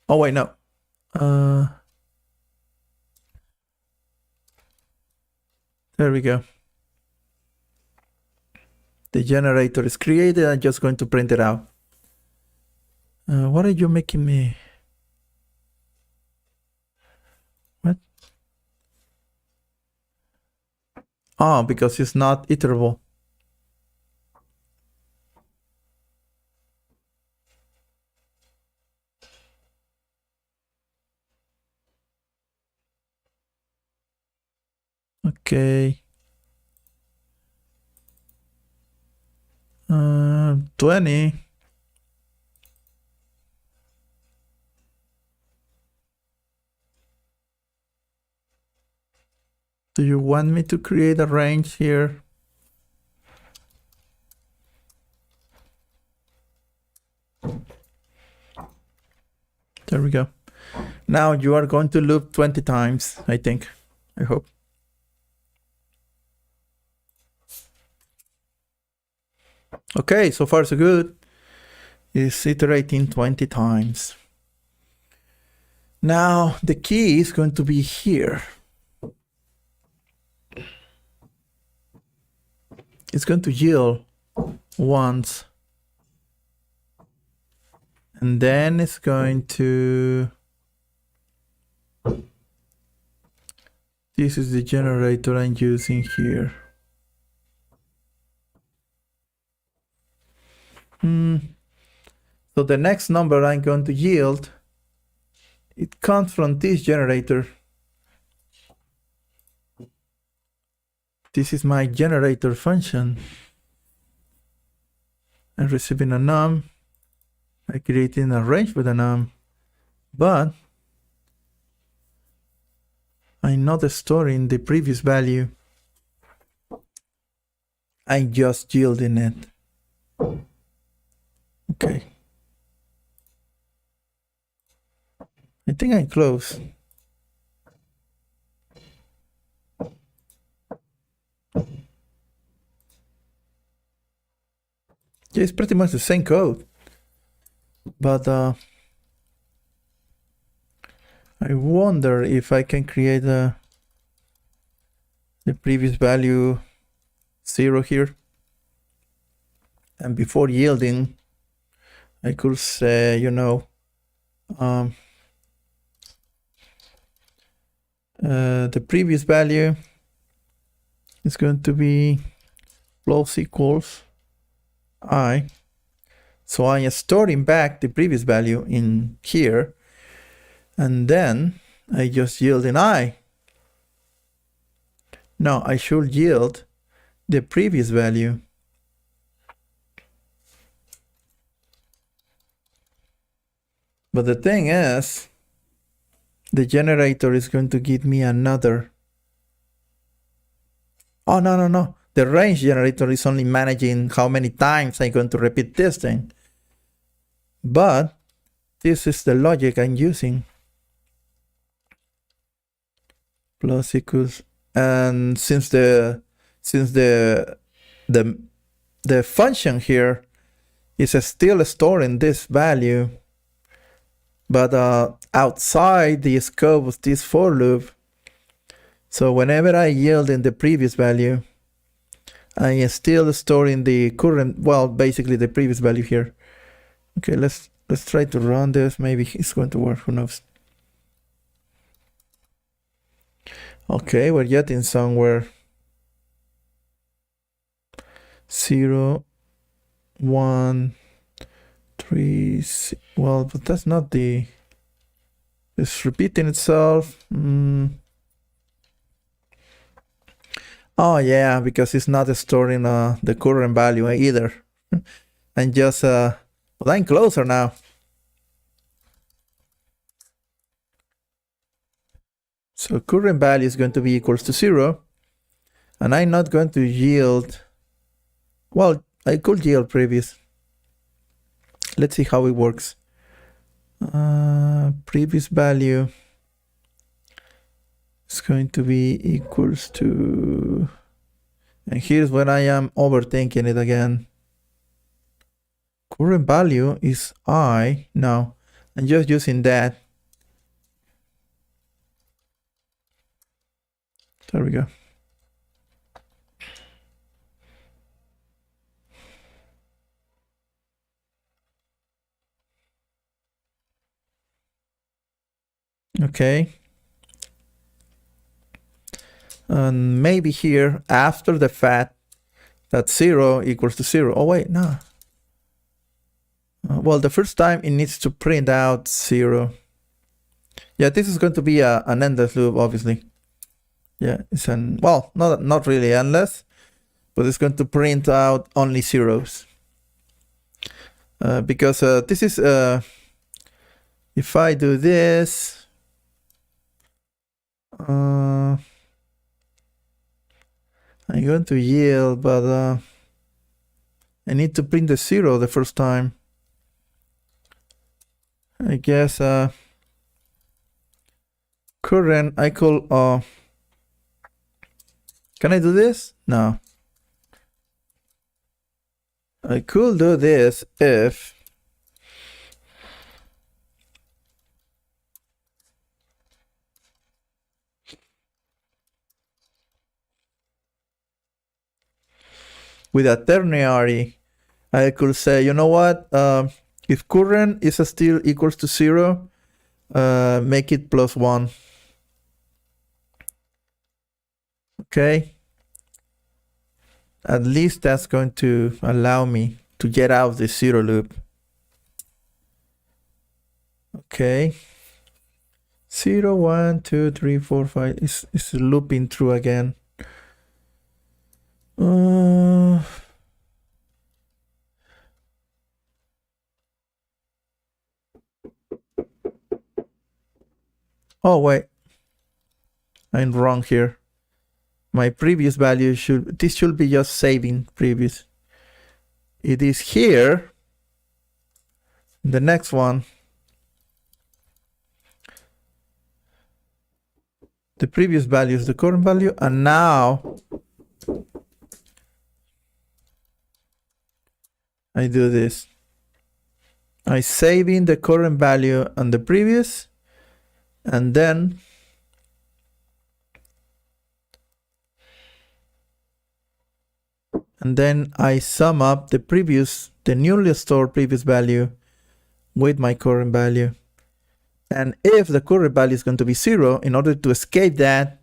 Oh wait, no. There we go. The generator is created. I'm just going to print it out. What are you making me? What? Oh, because it's not iterable. Okay. 20. Do you want me to create a range here? There we go. Now you are going to loop 20 times, I think. I hope. Okay, so far so good. It's iterating 20 times. Now the key is going to be here. It's going to yield once. And then it's going to This is the generator I'm using here. So the next number I'm going to yield, it comes from this generator. This is my generator function. I'm receiving a num. I'm creating a range with a num. But I'm not storing the previous value. I'm just yielding it. Okay. I think I'm close. Yeah, it's pretty much the same code. But I wonder if I can create the previous value 0 here. And before yielding, I could say, you know, the previous value is going to be plus equals I. So I am storing back the previous value in here, and then I just yield in I. Now I should yield the previous value. But the thing is, the generator is going to give me another. Oh, no. The range generator is only managing how many times I'm going to repeat this thing. But this is the logic I'm using. Plus equals, and since the function here is still storing this value, but outside the scope of this for loop. So whenever I yield in the previous value, I am still storing the current, well, basically the previous value here. Okay, let's try to run this. Maybe it's going to work, who knows. Okay, we're getting somewhere. 0, 1, 3, 6. Well, but that's not the, it's repeating itself. Oh yeah, because it's not storing the current value either. And just well, I'm closer now. So current value is going to be equals to 0, and I'm not going to yield. Well, I could yield previous. Let's see how it works. Previous value is going to be equals to, and here's when I am overthinking it again. Current value is I. Now I'm just using that. There we go. Okay. And maybe here after the fact that 0 equals to 0. Oh wait, no. Well, the first time it needs to print out 0. Yeah, this is going to be an endless loop, obviously. Yeah, it's an, well, not really endless, but it's going to print out only zeros. Because this is, if I do this, I'm going to yield, but I need to print the 0 the first time. I guess current, I could, can I do this? No. I could do this if with a ternary, I could say, you know what? If current is still equals to 0, make it +1. Okay. At least that's going to allow me to get out of the zero loop. Okay. 0, 1, 2, 3, 4, 5. It's looping through again. Oh, wait. I'm wrong here. My previous value this should be just saving previous. It is here. The next one. The previous value is the current value, and now I do this. I save in the current value and the previous, and then I sum up the newly stored previous value with my current value. And if the current value is going to be 0, in order to escape that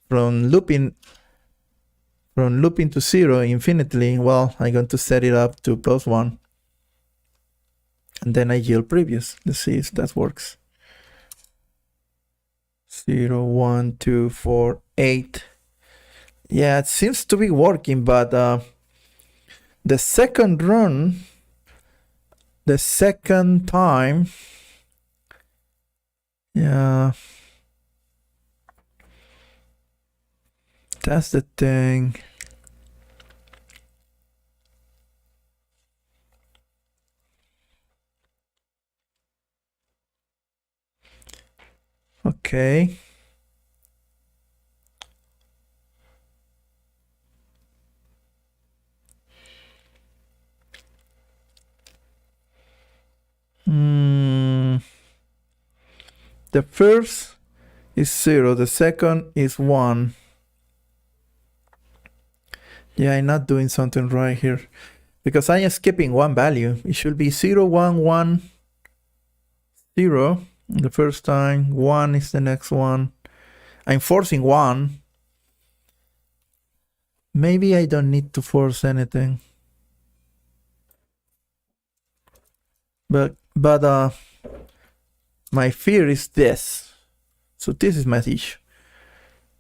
from looping to 0 infinitely, well, I'm going to set it up to +1. And then I yield previous. Let's see if that works. 0, 1, 2, 4, 8. Yeah, it seems to be working, but the second run, the second time, yeah, that's the thing. Okay. The first is 0, the second is 1. Yeah, I'm not doing something right here, because I am skipping one value. It should be 0, 1, 1, 0 the first time, 1 is the next one. I'm forcing 1. Maybe I don't need to force anything. But my fear is this. So this is my issue.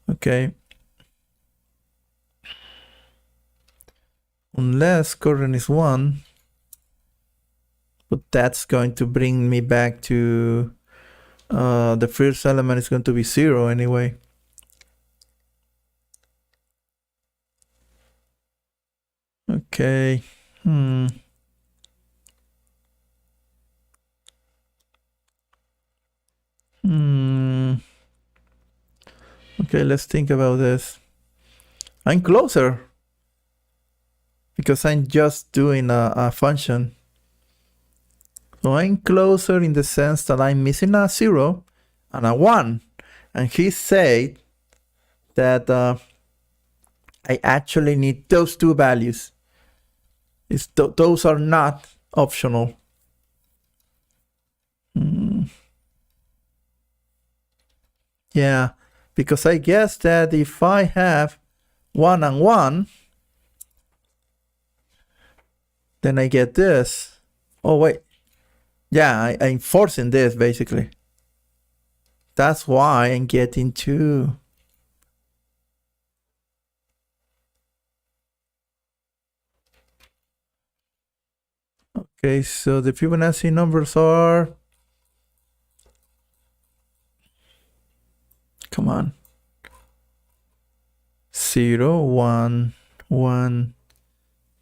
Okay. Unless current is 1, but that's going to bring me back to the first element is going to be 0 anyway. Okay. Okay, let's think about this. I'm closer because I'm just doing a function. So I'm closer in the sense that I'm missing a 0 and a 1. And he said that I actually need those two values. Those are not optional. Yeah, because I guess that if I have 1 and 1, then I get this. Oh, wait. Yeah, I'm forcing this, basically. That's why I'm getting 2. Okay, so the Fibonacci numbers are... Come on. 0, 1, 1,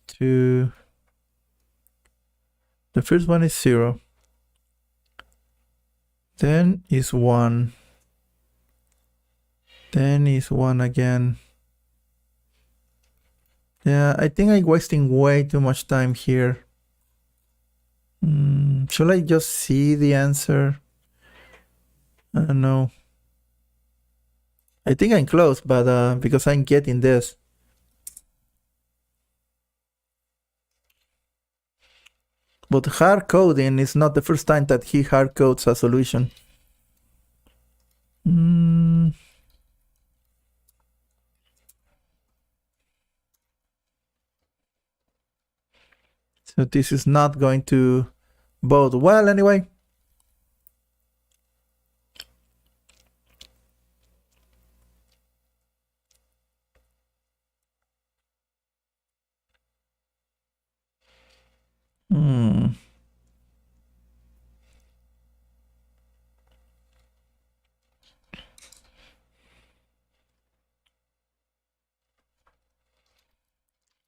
2. The first one is 0. Then is 1. Then is 1 again. Yeah, I think I'm wasting way too much time here. Should I just see the answer? I don't know. I think I'm close, but because I'm getting this. But hard coding is not the first time that he hard codes a solution. So this is not going to bode well anyway.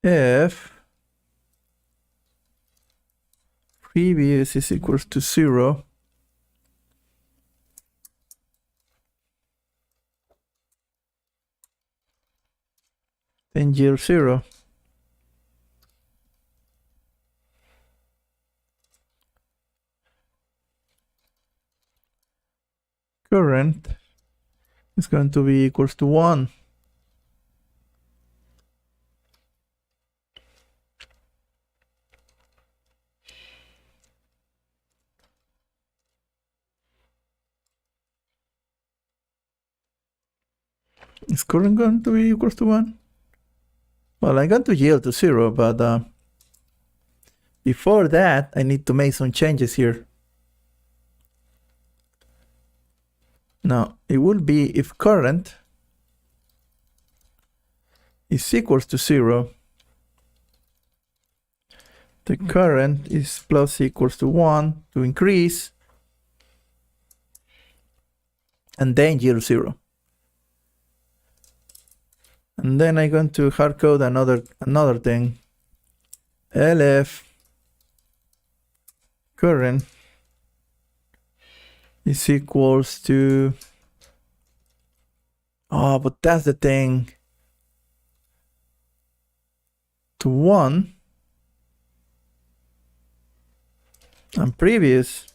If previous is equals to 0, then yield 0. Current is going to be equals to 1. Is current going to be equals to 1? Well, I'm going to yield to 0, but before that, I need to make some changes here. Now, it will be if current is equals to 0, the current is plus equals to 1 to increase, and then yield 0. And then I'm going to hardcode another thing. LF current is equals to, oh, but that's the thing, to 1, and previous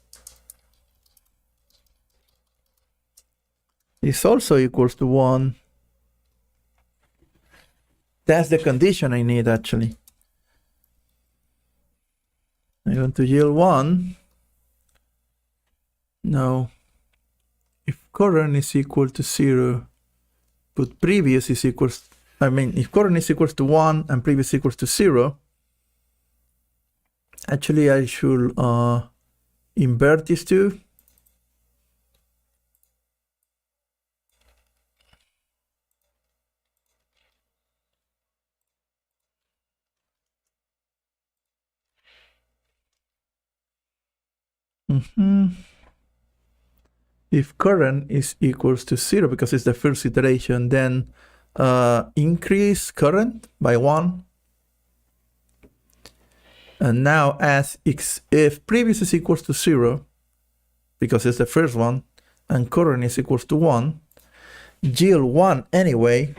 is also equals to 1. That's the condition I need, actually. I'm going to yield 1. Now, if current is equal to 0, but previous is equals, if current is equals to 1 and previous equals to 0, actually I should invert these two. If current is equals to 0, because it's the first iteration, then increase current by 1. And now as if previous is equals to 0, because it's the first one, and current is equals to 1, yield 1 anyway.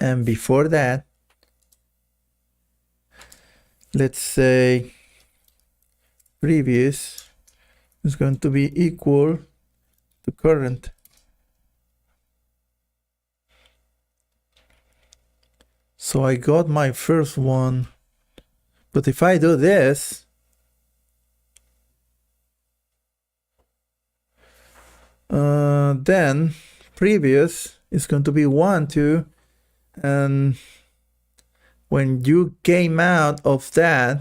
And before that, let's say previous is going to be equal to current. So I got my first one. But if I do this, then previous is going to be 1, 2, and when you came out of that,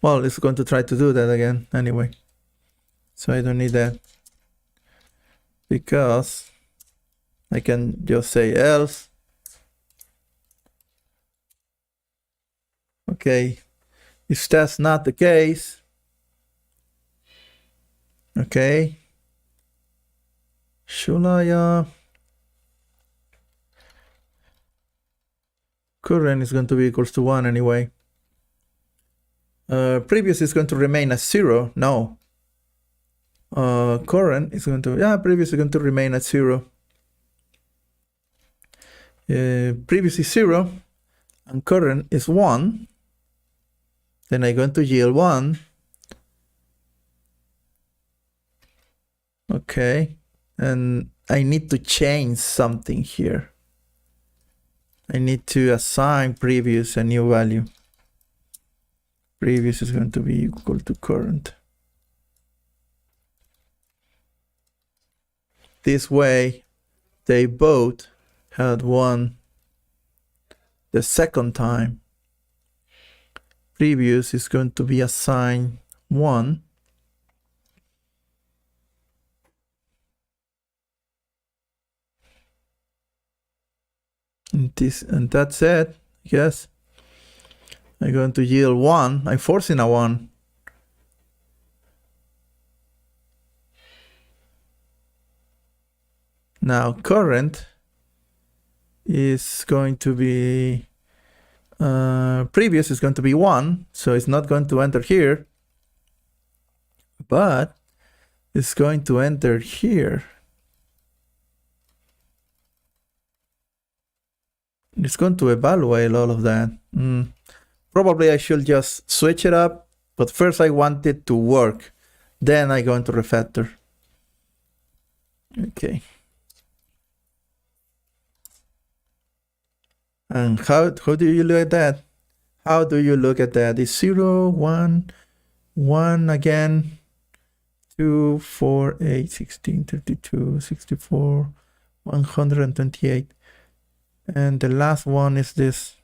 well, it's going to try to do that again anyway. So I don't need that, because I can just say else. Okay, if that's not the case, okay, should I current is going to be equals to 1 anyway. Previous is going to remain as 0. No. Current is going to, previous is going to remain at 0. Previous is 0 and current is 1. Then I'm going to yield 1. Okay. And I need to change something here. I need to assign previous a new value. Previous is going to be equal to current. This way, they both had 1 the second time. Previous is going to be assigned 1. And that's it. Yes. I'm going to yield 1. I'm forcing a 1. Now current is going to be previous is going to be 1, so it's not going to enter here, but it's going to enter here. It's going to evaluate all of that. Probably I should just switch it up, but first I want it to work. Then I go into refactor. Okay. And how do you look at that? How do you look at that? It's 0, 1, 1 again, 2, 4, 8, 16, 32, 64, 128. And the last one is this.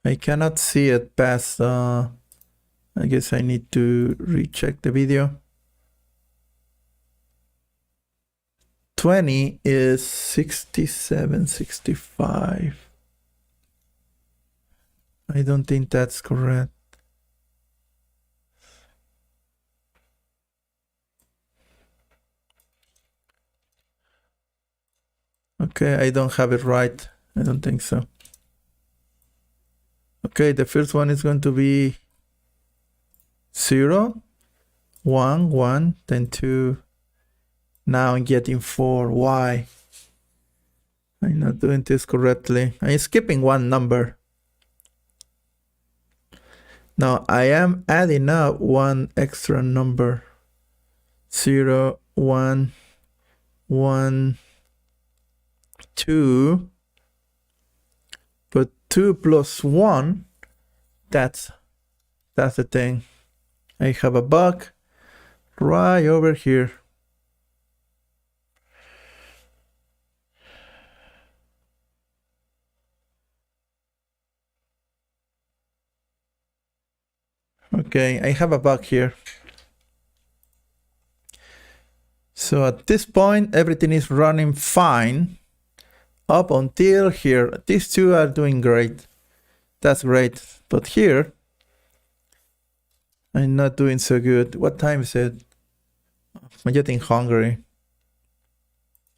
I cannot see it past, I guess I need to recheck the video. 20 is 67, 65. I don't think that's correct. Okay, I don't have it right. I don't think so. Okay, the first one is going to be 0, 1, 1, then 2. Now I'm getting 4. Why? I'm not doing this correctly. I'm skipping one number. Now I am adding up one extra number. 0, 1, 1, 2. But 2 plus 1, that's the thing. I have a bug right over here. Okay, I have a bug here. So at this point, everything is running fine up until here. These two are doing great. That's great. But here, I'm not doing so good. What time is it? I'm getting hungry.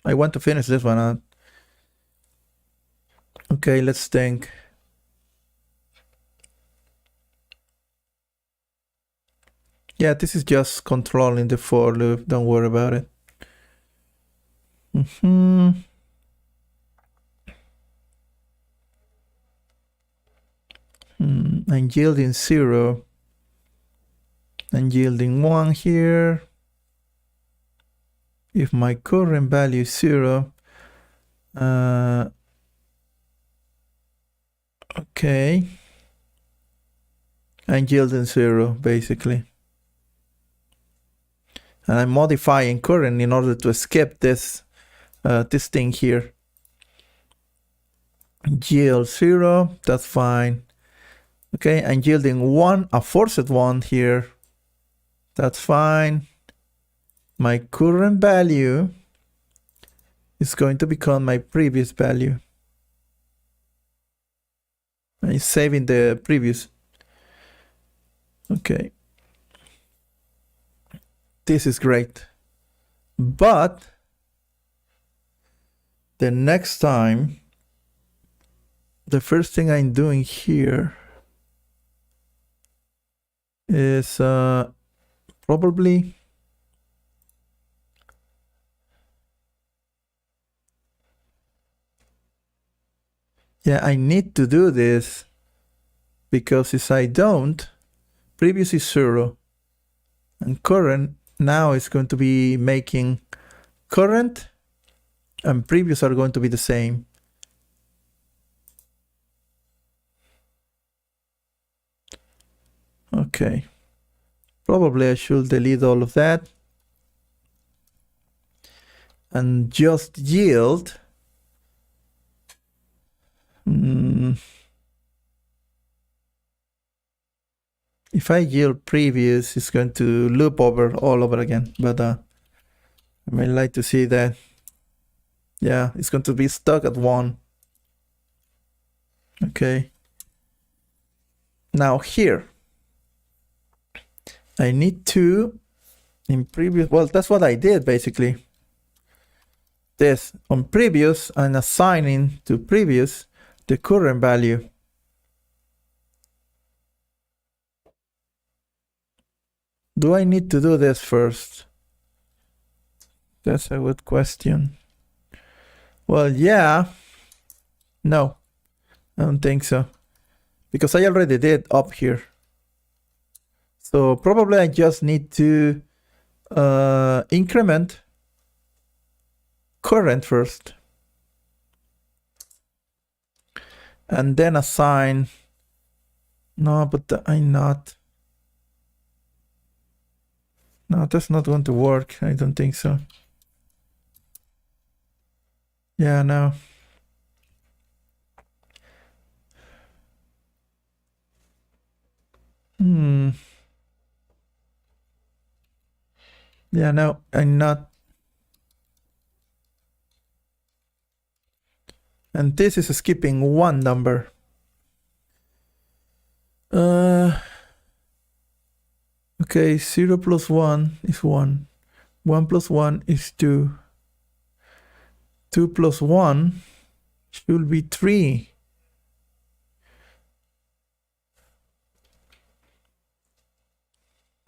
I want to finish this one out. Okay, let's think. Yeah, this is just controlling the for loop. Don't worry about it. I'm yielding 0. I'm yielding 1 here. If my current value is 0, okay, I'm yielding 0 basically. And I'm modifying current in order to skip this thing here. Yield 0, that's fine. Okay, I'm yielding 1, a forced 1 here. That's fine. My current value is going to become my previous value. I'm saving the previous. Okay. This is great. But the next time, the first thing I'm doing here is probably I need to do this because if I don't, previous is 0 and current now is going to be making current and previous are going to be the same. Okay, probably I should delete all of that. and just yield. If I yield previous, it's going to loop over all over again. But I might like to see that. Yeah, it's going to be stuck at 1. Okay. Now here, I need to, in previous, well, that's what I did basically. This, on previous, I'm assigning to previous the current value. Do I need to do this first? That's a good question. Well, yeah. No, I don't think so. Because I already did up here. So probably I just need to increment current first. And then assign. No, but I'm not. No, that's not going to work. I don't think so. Yeah, no. Yeah, no, I'm not. And this is skipping 1 number. Okay, 0 plus 1 is 1. 1 plus 1 is 2. 2 plus 1 should be 3.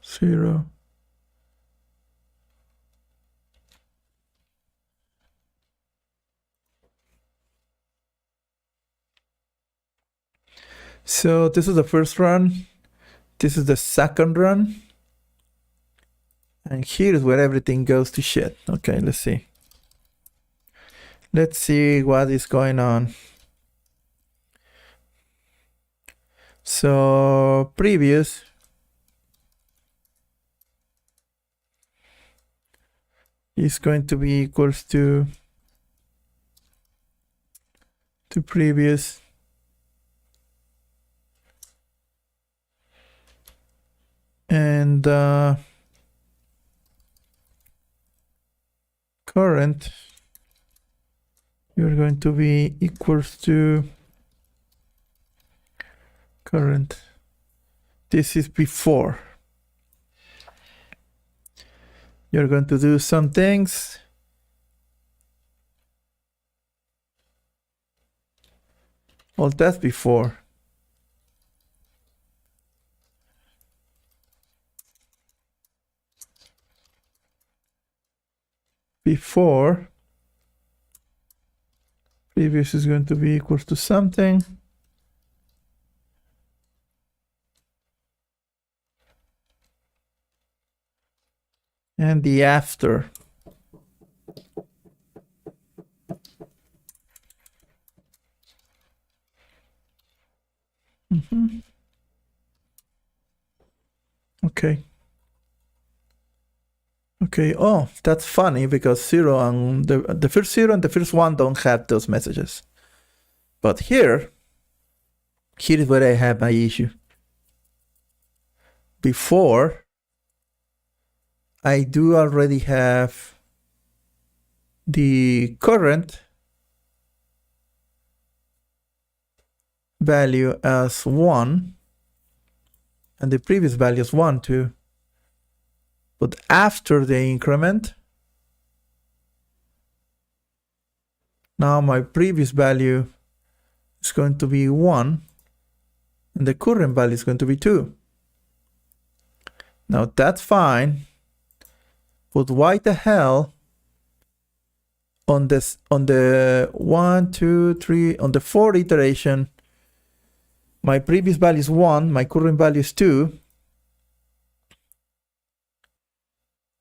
Zero. So this is the first run. This is the second run. And here is where everything goes to shit. Okay, let's see. Let's see what is going on. So previous is going to be equals to previous. And current, you're going to be equals to current. This is before. You're going to do some things. Well, that's before. Before, previous is going to be equals to something. And the after. Okay. Okay, oh, that's funny because 0 and the first 0 and the first 1 don't have those messages. But here is where I have my issue. Before, I do already have the current value as 1 and the previous value is 1 too. But after the increment, now my previous value is going to be 1 and the current value is going to be 2. Now that's fine, but why the hell on this, on the 1, 2, 3, on the 4th iteration, my previous value is 1, my current value is 2.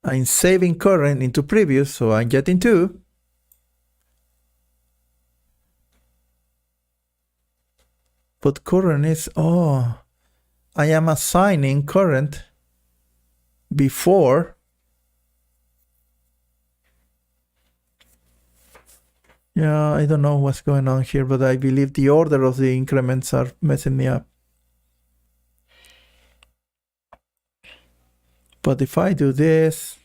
I'm saving current into previous, so I'm getting 2. But current is, oh, I am assigning current before Yeah, I don't know what's going on here, but I believe the order of the increments are messing me up. But if I do this,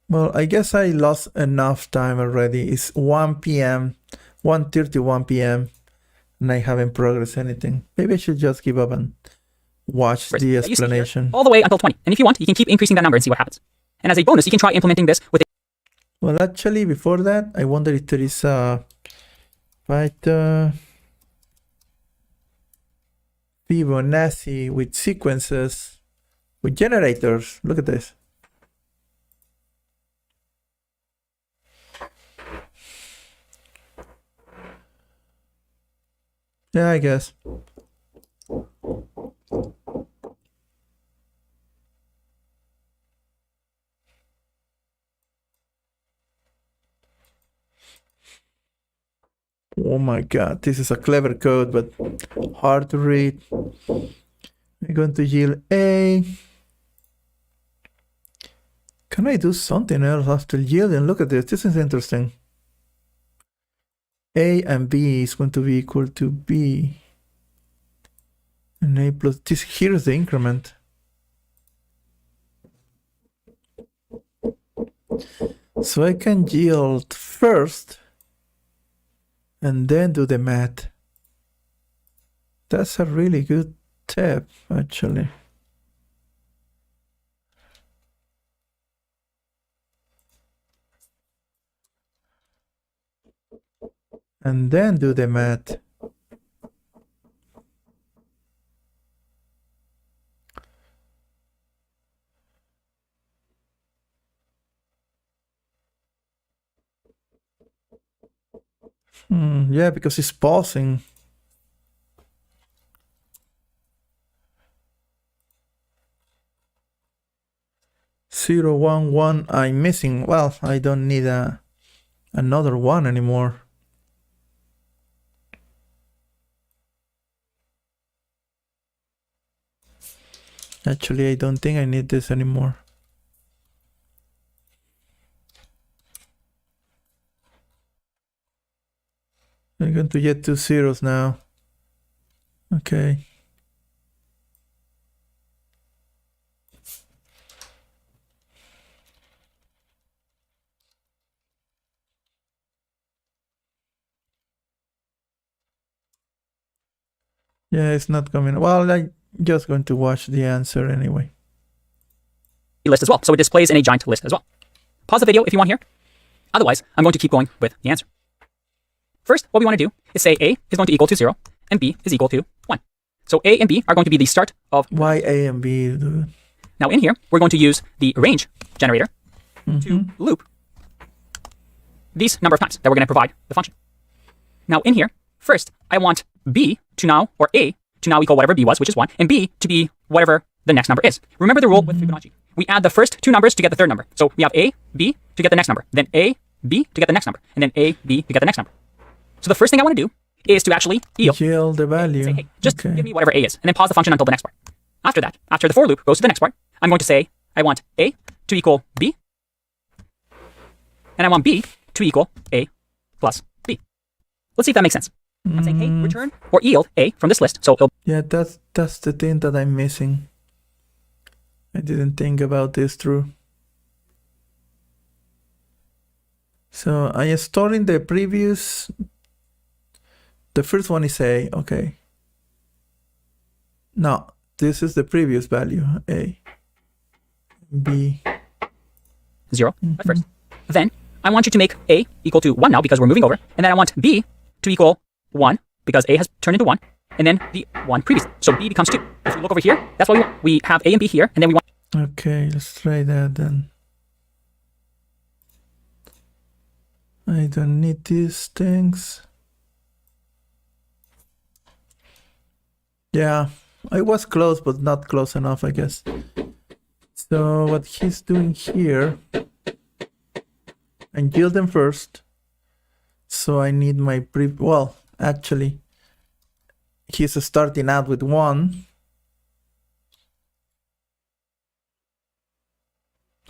well, I guess I lost enough time already. It's 1 p.m., 1:31 p.m., and I haven't progressed anything. Maybe I should just give up and watch the
that you see here
explanation.
all the way until 20. And if you want, you can keep increasing that number and see what happens. And as a bonus, you can try implementing this with
Well, actually, before that, I wonder if there is a Fibonacci with sequences, with generators. Look at this. Yeah, I guess. Oh my god, this is a clever code, but hard to read. We're going to yield A. Can I do something else after yielding? Look at this. This is interesting. A and B is going to be equal to B. And A plus this. Here's the increment. So I can yield first and then do the math. That's a really good tip, actually. And then do the math. Yeah, because it's pausing. Zero, 1, 1. I'm missing. Well, I don't need another one anymore. Actually, I don't think I need this anymore. I'm going to get 2 zeros now. Okay. Yeah, it's not coming. Well, I'm just going to watch the answer anyway.
list as well. So it displays in a giant list as well. Pause the video if you want here. Otherwise, I'm going to keep going with the answer. First, what we want to do is say A is going to equal to 0 and B is equal to 1. So A and B are going to be the start of...
Why A and B? Dude?
Now in here, we're going to use the range generator to loop these number of times that we're going to provide the function. Now in here, first, I want B to now, or A to now equal whatever B was, which is 1, and B to be whatever the next number is. Remember the rule with Fibonacci. We add the first two numbers to get the third number. So we have A, B to get the next number, then A, B to get the next number, and then A, B to get the next number. So the first thing I want to do is to actually
yield the value.
Say, hey, just give me whatever A is, and then pause the function until the next part. After that, after the for loop goes to the next part, I'm going to say I want A to equal B, and I want B to equal A plus B. Let's see if that makes sense. I'm saying, hey, return or yield A from this list. So it'll...
Yeah, that's the thing that I'm missing. I didn't think about this through. So I am storing the previous. The first one is A, okay. Now, this is the previous value, A. B.
0 at first. Then I want you to make A equal to 1 now because we're moving over. And then I want B to equal 1 because A has turned into 1. And then the 1 previously. So B becomes 2. If we look over here, that's what we want. We have A and B here, and then we want...
Okay, let's try that then. I don't need these things. Yeah, I was close, but not close enough, I guess. So what he's doing here, and yield them first. So I need my well, actually, he's starting out with 1.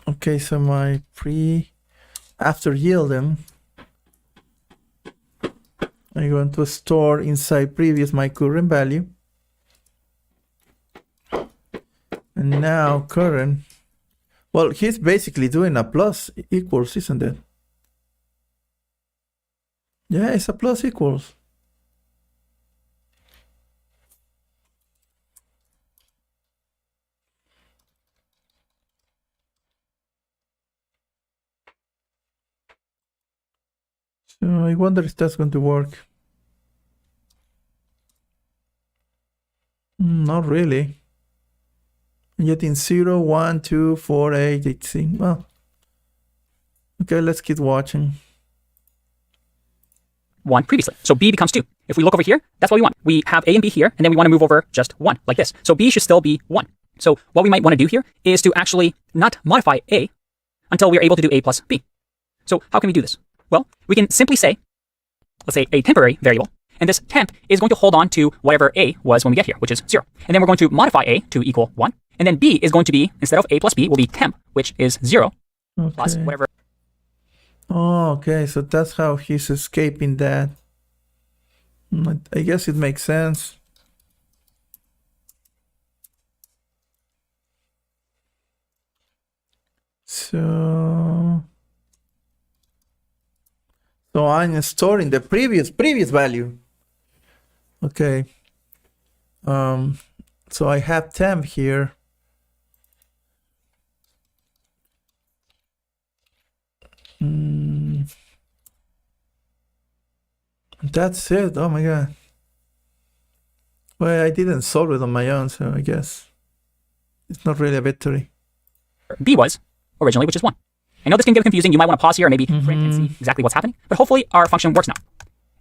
Okay, so my after yielding, I'm going to store inside previous my current value. And now current, well, he's basically doing a plus equals, isn't it? Yeah, it's a plus equals. So I wonder if that's going to work. Not really. I'm getting 0, 1, 2, 4, 8, 18. Well, okay, let's keep watching.
1 previously. So B becomes 2. If we look over here, that's what we want. We have A and B here, and then we want to move over just 1, like this. So B should still be 1. So what we might want to do here is to actually not modify A until we're able to do A plus B. So how can we do this? Well, we can simply say, let's say a temporary variable, and this temp is going to hold on to whatever A was when we get here, which is 0. And then we're going to modify A to equal 1. And then B is going to be, instead of A plus B, will be temp, which is 0, plus whatever.
Oh, okay, so that's how he's escaping that. I guess it makes sense. So I'm storing the previous value. Okay. So I have temp here. That's it. Oh my god. Well, I didn't solve it on my own, so I guess it's not really a victory.
B was originally, which is 1. I know this can get confusing. You might want to pause here or maybe print and see exactly what's happening. But hopefully our function works now.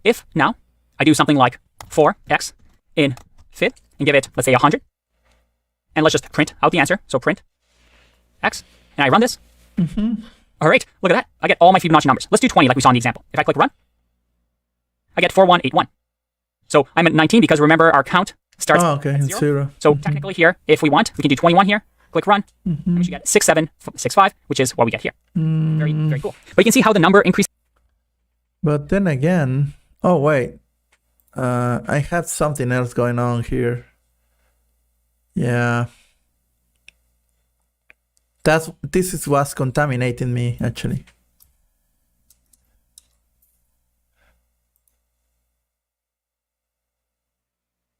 If now I do something like 4x in fib and give it, let's say, 100. And let's just print out the answer. So print x. And I run this. All right, look at that. I get all my Fibonacci numbers. Let's do 20 like we saw in the example. If I click run, I get 4181. So I'm at 19 because remember our count starts at 0. So technically here, if we want, we can do 21 here. Click run, and we should get 6765, which is what we get here. Very, very cool. But you can see how the number increases.
But then again, oh wait, I have something else going on here. Yeah, this is what's contaminating me actually.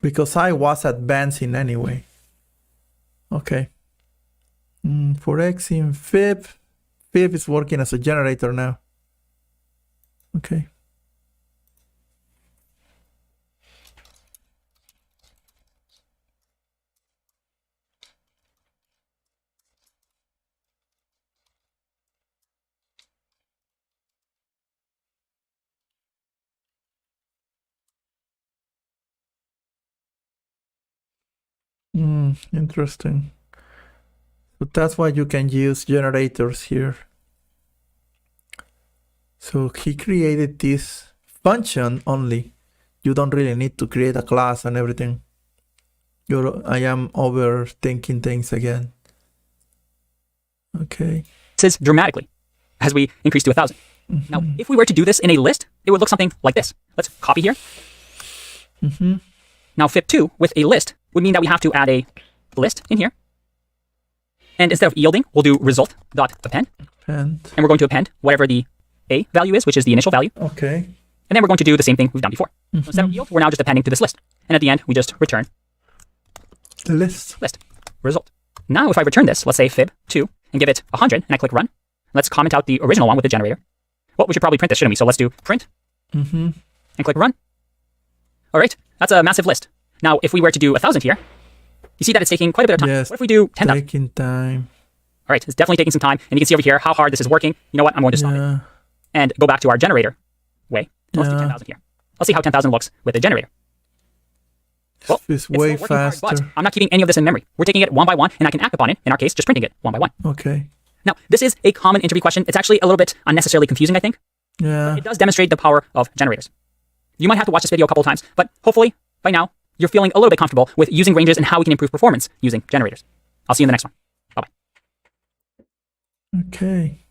Because I was advancing anyway. Okay. For X in Fib is working as a generator now. Okay. Interesting. So that's why you can use generators here. So he created this function only. You don't really need to create a class and everything. I am overthinking things again. Okay.
This is dramatically as we increase to 1,000. Now, if we were to do this in a list, it would look something like this. Let's copy here. Now, Fib2 with a list would mean that we have to add a list in here. And instead of yielding, we'll do result.append. And we're going to append whatever the A value is, which is the initial value.
Okay.
And then we're going to do the same thing we've done before. So instead of yield, we're now just appending to this list. And at the end, we just return
the list
result. Now, if I return this, let's say fib2, and give it 100, and I click run, let's comment out the original one with the generator. Well, we should probably print this, shouldn't we? So let's do print and click run. All right, that's a massive list. Now, if we were to do 1,000 here, you see that it's taking quite a bit of time.
Yes,
what if we do 10,000?
Taking time.
All right, it's definitely taking some time. And you can see over here how hard this is working. You know what? I'm going to stop it and go back to our generator way. So let's do 10,000 here. Let's see how 10,000 looks with a generator. Well,
it's way faster.
Hard, but I'm not keeping any of this in memory. We're taking it one by one, and I can act upon it. In our case, just printing it one by one.
Okay.
Now, this is a common interview question. It's actually a little bit unnecessarily confusing, I think.
Yeah.
But it does demonstrate the power of generators. You might have to watch this video a couple of times, but hopefully, by now, you're feeling a little bit comfortable with using ranges and how we can improve performance using generators. I'll see you in the next one. Bye-bye.
Okay.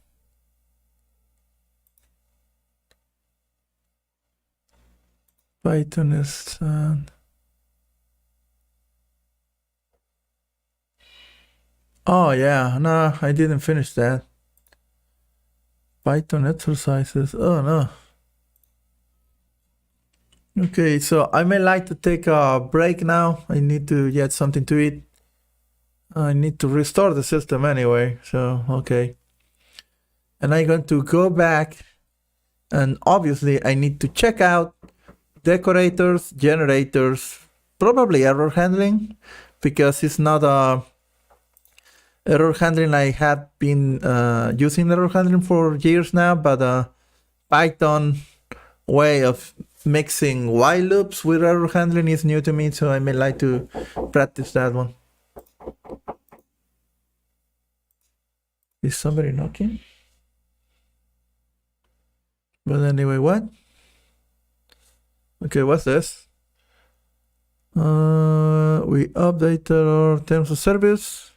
Python is oh yeah, no, I didn't finish that. Python exercises. Oh no. Okay, so I may like to take a break now. I need to get something to eat. I need to restore the system anyway, so okay. And I'm going to go back, and obviously I need to check out decorators, generators, probably error handling, because it's not a error handling. I have been using error handling for years now, but Python way of mixing while loops with error handling is new to me, so I may like to practice that one. Is somebody knocking? But anyway, what? Okay, what's this? We updated our terms of service.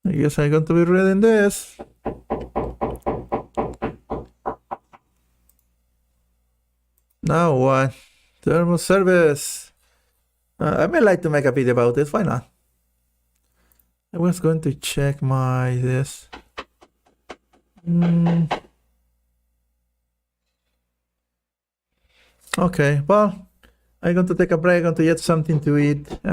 I guess I'm going to be reading this. Now what? Terms of service. I may like to make a video about this. Why not? I was going to check my this. Okay, well, I'm going to take a break. I'm going to get something to eat.